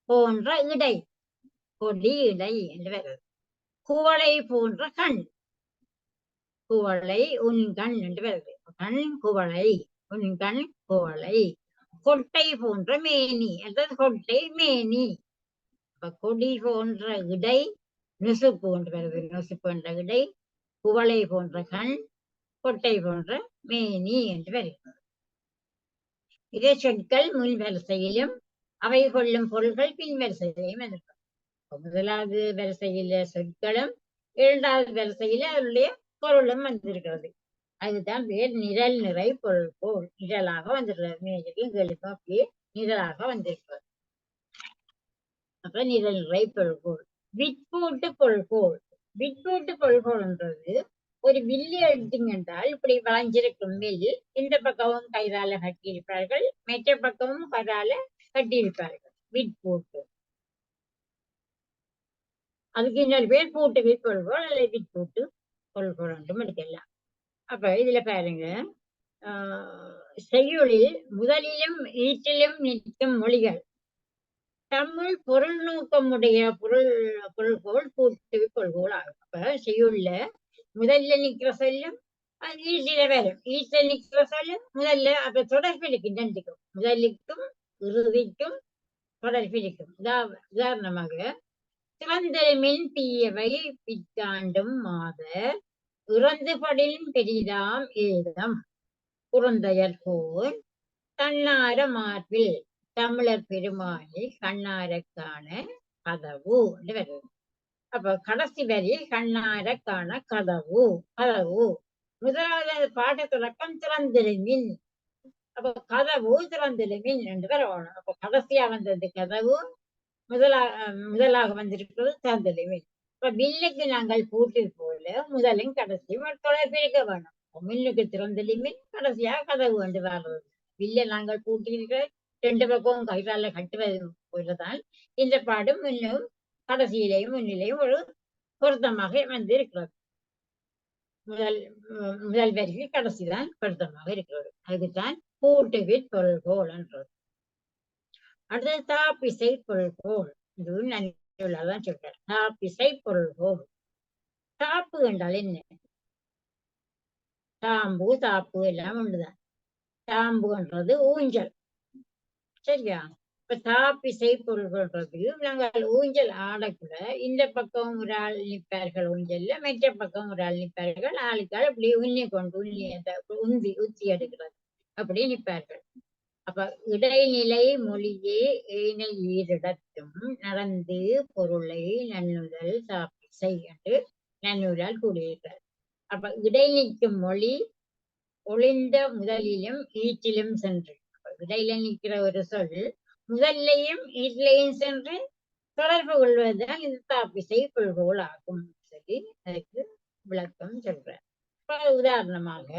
போன்ற இடை, கொடி இடை என்று வருது. குவளை போன்ற கண், குவளை உன் கண் என்று வருது. கண் குவளை உன் கண் குவளை. கொட்டை போன்ற மேனி என்றது கொட்டை மேனி. அப்ப கொடி போன்ற இடை நுசுப்பு என்று வருது. நுசுப்பு என்ற இடை, குவளை போன்ற கண், கொட்டை போன்ற மேனி என்று வருகிறது. இதே சொற்கள் முன் வரிசையிலும் அவை கொள்ளும் பொருள்கள் பின் வரிசையிலையும் இருக்கும். முதலாவது வரிசையில சொற்களும் இரண்டாவது வரிசையில அதனுடைய பொருளும் வந்திருக்கிறது. அதுதான் பேர் நிழல் நிறை பொருள்கோள். நிழலாக வந்திருக்கிறது. மேஜைக்கும் கேள்விக்கும் அப்படியே நிழலாக வந்திருக்கிறது. அப்ப நிழல் நிறை பொருள்கோள். விற்பூட்டு பொருள்கோள். விற்பூட்டு பொருள்கோள்ன்றது ஒரு வில்லு எடுத்தீங்க என்றால் இப்படி வளைஞ்சிருக்கும் வில் இந்த பக்கமும் கைதால கட்டியிருப்பார்கள், மற்ற பக்கமும் கதால கட்டியிருப்பார்கள். விற்பூட்டு. அதுக்கு இன்னொரு பேர் பூட்டு விற்பொருள்கோள் அல்லது விற்பூட்டு பொருள்கோள் என்றும் எடுக்கலாம். அப்ப இதுல பாருங்க, செய்யுளில் முதலிலும் ஈற்றிலும் நிற்கும் மொழிகள் தமிழ் பொருள் நோக்கமுடைய பொருள்கோள் பூட்டு பொருள்கோள் ஆகும். அப்ப செய்யுள்ள முதல்ல நிக்கிற சொல்லும் அது ஈட்டில வரும். ஈட்டில நிக்கிற சொல்லும் முதல்ல அப்ப தொடர்பிலிக்கும் நன்றிக்கும் முதலுக்கும் இறுதிக்கும் தொடர்பிலிக்கும். உதாரணமாக சிவந்தமின் தீயவை பிற்காண்டும் மாத இறந்து படிலும் பெரிதாம் ஏதம் குறந்தையர் போல் தன்னார மார்பில் தமிழர் பெருமானை கண்ணாரக்கான கதவு என்று வருது. அப்ப கடைசி வரி கண்ணார காண கதவு. கதவு முதலாவது பாட்டு தொடக்கம் திறந்திருமின். அப்ப கதவு திறந்திருமின் என்று வரணும். அப்ப கடைசியா வந்தது கதவு, முதலாக வந்திருக்கிறது திறந்திருமின். இப்ப வில்லுக்கு நாங்கள் பூட்டு போல முதலும் கடைசியும் தொடர்பிருக்க வேணும். மில்லுக்கு திறந்திருமின், கடைசியாக கதவு என்று வர்றது. வில்லை நாங்கள் பூட்டியிருக்கிற ரெண்டு பக்கமும் கைகால கட்டுவது போலதான் இந்த பாடும் இன்னும் கடைசியிலேயும் முன்னிலையும் ஒரு பொருத்தமாக வந்திருக்கிறது. முதல் வரிக்கு கடைசிதான் பொருத்தமாக இருக்கிறது. அதுக்குத்தான் பூட்டுவிற் பொருள்கோள் என்றது. அடுத்தது தாப்பிசை பொருள்கோள். இது நன்றிதான் சொல்றார். தாப்பிசை பொருள்கோள். தாப்பு என்றால் என்ன? தாம்பு தாப்பு எல்லாம் ஒன்றுதான். தாம்பு என்றது ஊஞ்சல். சரியா? இப்ப தாப்பிசை பொருள்கள்ன்றது நாங்கள் ஊஞ்சல் ஆடக்குள்ள இந்த பக்கம் ஒரு ஆள் நிற்பார்கள் ஊஞ்சல்ல, மற்ற பக்கம் ஒரு ஆள் நிற்பார்கள். ஆளுக்கால் அப்படி உண்ணி கொண்டு உந்தி உத்தி எடுக்கிறது அப்படி நிற்பார்கள். அப்ப இடைநிலை மொழியே ஏனை ஈரிடத்தும் நடந்து பொருளை நன்னுதல் தாப்பிசை என்று நன்னூலால் கூறியிருக்கிறார். அப்ப இடைநிற்கும் மொழி ஒளிந்த முதலிலும் ஈற்றிலும் சென்று, இடையில நிற்கிற ஒரு சொல் முதல்லையும் ஈட்டிலையும் சென்று தொடர்பு கொள்வதுதான் இது தாப்பிசை கொள்கோள் ஆகும் சொல்லி அதுக்கு விளக்கம் சொல்றார். உதாரணமாக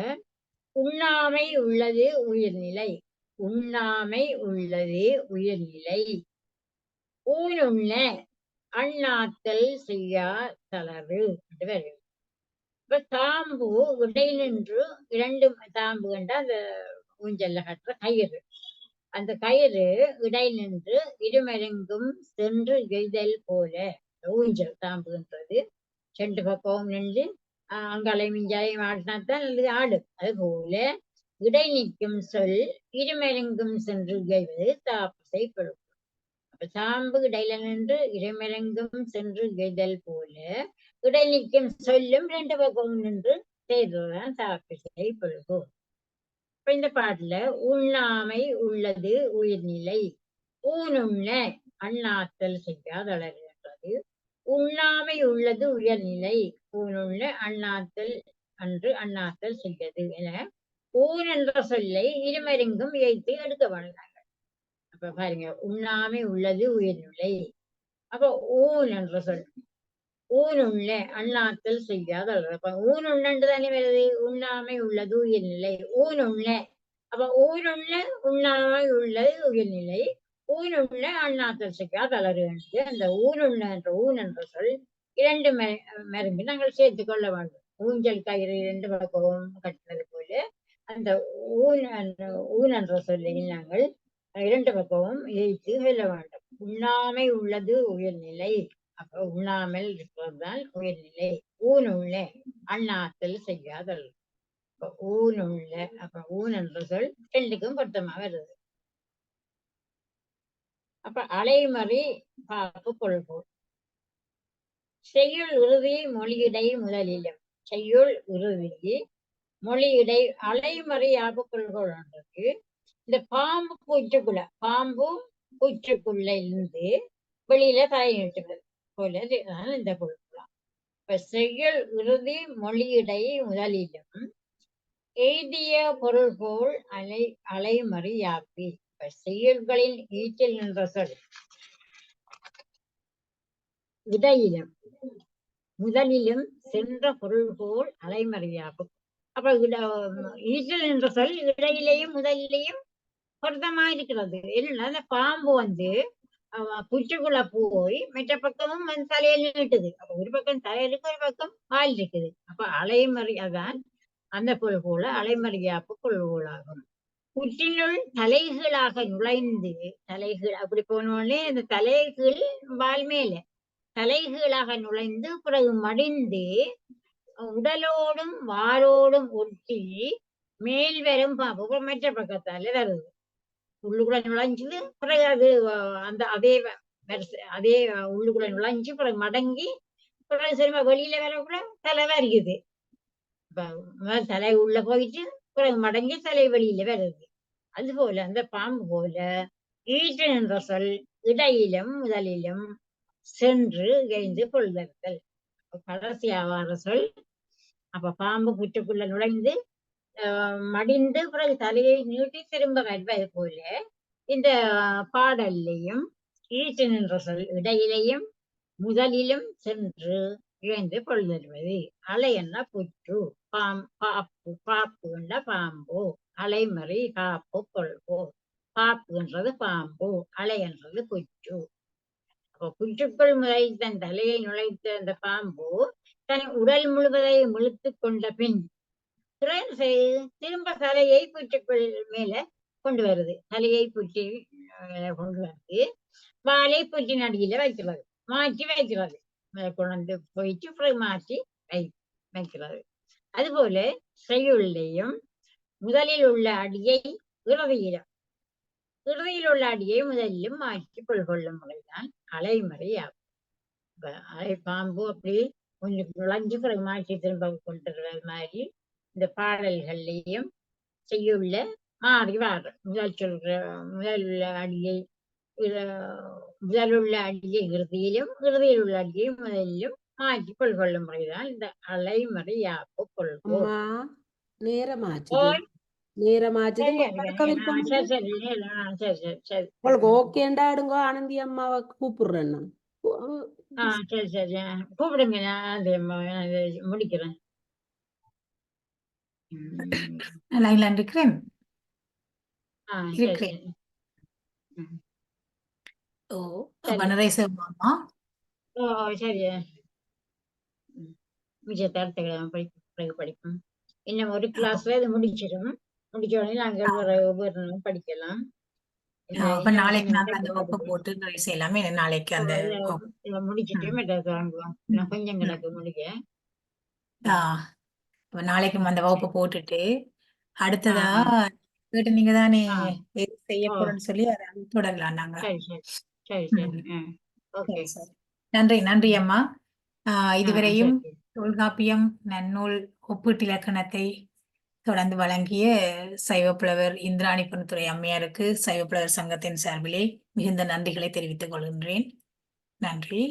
உண்ணாமை உள்ளது உயிர்நிலை, உண்ணாமை உள்ளது உயிர்நிலை, ஊனுண்ண அண்ணாத்தல் செய்யா தளர்வு என்று வருகிறது. இப்ப தாம்பு இடை நின்று இரண்டு தாம்பு கண்ட அந்த ஊஞ்சல்ல கட்டுற கயிறு, அந்த கயிறு இடை நின்று இருமருங்கும் சென்று எய்தல் போல, ஊஞ்சல் தாம்புன்றது செண்டு பக்கம் நின்று அங்காலையும் இஞ்சாலையும் ஆடினாத்தான் அது ஆடும். அது போல இடை நிற்கும் சொல் இருமருங்கும் சென்று எய்வது தாப்பிசை கொள்ளும். அப்ப தாம்பு இடையில நின்று இருமருங்கும் சென்று எய்தல் போல இடை நிற்கும் சொல்லும் ரெண்டு பக்கம் நின்று செய்ததுதான் தாப்பிசை கொள்கும். இப்ப இந்த பாட்டுல உண்ணாமை உள்ளது உயிர்நிலை, ஊனுண்ண அண்ணாத்தல் செய்யாதளர்கின்றது. உண்ணாமை உள்ளது உயர்நிலை, ஊனுண்ண அண்ணாத்தல் அன்று அண்ணாத்தல் செய்தது என ஊன் என்ற சொல்லை இருமருங்கும் ஏய்த்து எடுக்க வந்தாங்க. அப்ப பாருங்க, உண்ணாமை உள்ளது உயர்நிலை, அப்ப ஊன் என்ற சொல் ஊனுண்ண அண்ணாத்தல் செய்யாதளர். அப்ப ஊனுண்ணு தானே வருது, உண்ணாமை உள்ளது உயர்நிலை, ஊனுண்ண. அப்ப ஊனுண்ண உண்ணாமை உள்ளது உயர்நிலை, ஊனுண்ண அண்ணாத்தல் செய்யாதளர். அந்த ஊனுண்ண என்ற ஊன் என்ற சொல் இரண்டு மருங்கு நாங்கள் சேர்த்து கொள்ள வேண்டும். ஊஞ்சல் கயிறு இரண்டு பக்கமும் கட்டினது போல அந்த ஊன் என்ற சொல்லை நாங்கள் இரண்டு பக்கமும் ஏய்த்து சொல்ல வேண்டும். உண்ணாமை உள்ளது உயர்நிலை, அப்ப உண்ணாமல் இருப்பதுதான் உயர்நிலை. ஊனுள்ள அண்ணாத்தல் செய்யாதல், ஊனுள்ள. அப்ப ஊன் என்ற சொல் ரெண்டுக்கும் பொருத்தமாக வருது. அப்ப அலைமறி பாப்பு கொள்கோள். செய்யுள் இறுதி மொழியிடை முதலிலும், செய்யுள் இறுதி மொழியிடை அலைமறி யாப்பு கொள்கோள் என்றது இந்த பாம்பு பூச்சுக்குள்ள இருந்து வெளியில தலை நீட்டுவது போல இந்த கொள்கலாம். இப்ப செய்யுள் இறுதி மொழியிடை முதலிலும் எய்திய பொருள் போல் அலைமறி யாப்பி. இப்ப செய்யுள்களின் ஈட்டில் நின்ற சொல் இடையிலும் முதலிலும் சென்ற பொருள் போல் அலைமறியாப்பு. அப்ப ஈட்டில் நின்ற சொல் இடையிலையும் முதலிலையும் பொருத்தமா இருக்கிறது. என்னன்னா அந்த பாம்பு பூச்சிக்குள்ள போய் மற்ற பக்கமும் தலையில நீட்டுது. அப்ப ஒரு பக்கம் தலையிருக்கு, ஒரு பக்கம் வால் இருக்குது. அப்ப அலைமறி, அதான் அந்த பொருள் போல அலைமறியாப்பு கொள்கோளாகும். புற்றினுள் தலைகீழாக நுழைந்து, தலைகீழ் அப்படி போனோடனே அந்த தலைகீழ் வால் மேல தலைகீழாக நுழைந்து பிறகு மடிந்து உடலோடும் வாலோடும் ஒட்டி மேல் வரும் பாம்பு மற்ற பக்கத்தால வருது. உள்ளுக்குள்ள நுழைஞ்சது பிறகு அது அந்த அதே உள்ளுக்குள்ள நுழைஞ்சு பிறகு மடங்கி பிறகு சிறும வெளியில வரக்குள்ள தலை வருகுது. தலை உள்ள போயிட்டு பிறகு மடங்கி தலை வெளியில வருது. அது போல அந்த பாம்பு போல ஈற்று என்ற சொல் இடையிலும் முதலிலும் சென்று எய்ந்து கொள்ளுதல். கடைசியாவார சொல். அப்ப பாம்பு புற்றுக்குள்ள நுழைந்து மடிந்து பிறகு தலையை நீட்டி திரும்ப வருவது போல இந்த பாடல்லையும் ஈற்று நின்ற சொல் இடையிலையும் முதலிலும் சென்று இழந்து கொள்ளுவது. அலை என்ன புற்று, பாப்பு என்ற பாம்பு, அலைமறி காப்பு கொள்கோ. பாப்பு என்றது பாம்பு, அலை என்றது புற்று. அப்ப புற்றுக்குள் தன் தலையை நுழைத்த அந்த பாம்பு தன் உடல் முழுவதை முழுத்து கொண்ட பின் திரும்ப தலையை புற்றுக்குள் மேல கொண்டு வருது. தலையை புற்றி கொண்டு வந்து வாலை புற்றின் அடியில வைக்கிறது, மாற்றி வைக்கிறது. கொண்டு போயிட்டு பிறகு மாற்றி வைக்கிறது. அதுபோல செய்யுள்ளையும் முதலில் உள்ள அடியை இறுதியில் உள்ள அடியை முதலிலும் மாற்றி கொள்ளும் முறைதான் அலைமறியாகும். அலை பாம்பு அப்படி கொஞ்சம் நுழைஞ்சு பிறகு மாற்றி திரும்ப கொண்டு மாதிரி இந்த பாடல்கள்லையும் செய்யுள்ள மாறி வாரு முதல் சொல்ற முதல் உள்ள அடியை முதல் உள்ள அடியை இறுதியிலும் இறுதியில் உள்ள அடியை முதலிலும் மாற்றி கொள்ளும் முறைதான் இந்த அலைமறை யாப்பு கொள்வோம். அம்மா நேரமாச்சுது ஓய் நேரமாச்சுது சரி உங்களுக்கு படுக்க விருப்பம் சரி உண்டு? சரி சரி சரி சரி உங்களுக்கு ஓகேண்டா எடுங்கோ, ஆனந்தி அம்மாவை கூப்பிடுறேன் நான். சரி சரி கூப்பிடுங்க நான் அது முடிக்கிறேன். லைன்ல இருக்கிறேன். சரி இருக்கிறேன். சரி ஓ சரி. வனரேசம்மா ஓ சரி மிச்சத்தை அடுத்த கிழமை பிறகு படிப்போம். இன்னும் ஒரு கிளாஸ்ல இது முடிச்சிடும். முடிச்ச உடனே நாங்கள் வேற படிக்கலாம். அப்ப நாளைக்கு நாங்க அந்த வகுப்பை போட்டு நிறைவு செய்யலாமே. நாளைக்கு அந்த முடிச்சிட்டு மெட்ராஸ் வாங்குவோம். இன்னும் கொஞ்சம் கிடக்கு முடிக்க. அப்ப நாளைக்கு அந்த வகுப்பை போட்டுட்டு அடுத்ததா ஆ, கேட்டு நீங்க தானே ஆ. எது செய்ய ஓ. போறோம்னு சொல்லி அதை தொடரலாம் நாங்க. சரி சரி சரி சரி ஓகே சரி, சரி. நன்றி நன்றி அம்மா. இதுவரையும் சரி. தொல்காப்பியம் நன்னூல் ஒப்பீட்டு இலக்கணத்தை தொடர்ந்து வழங்கிய சைவப்புலவர் இந்திராணி பொன்னுத்துரை அம்மையாருக்கு சைவப்புலவர் சங்கத்தின் சார்பிலே மிகுந்த நன்றிகளை தெரிவித்துக் கொள்கின்றேன். நன்றி.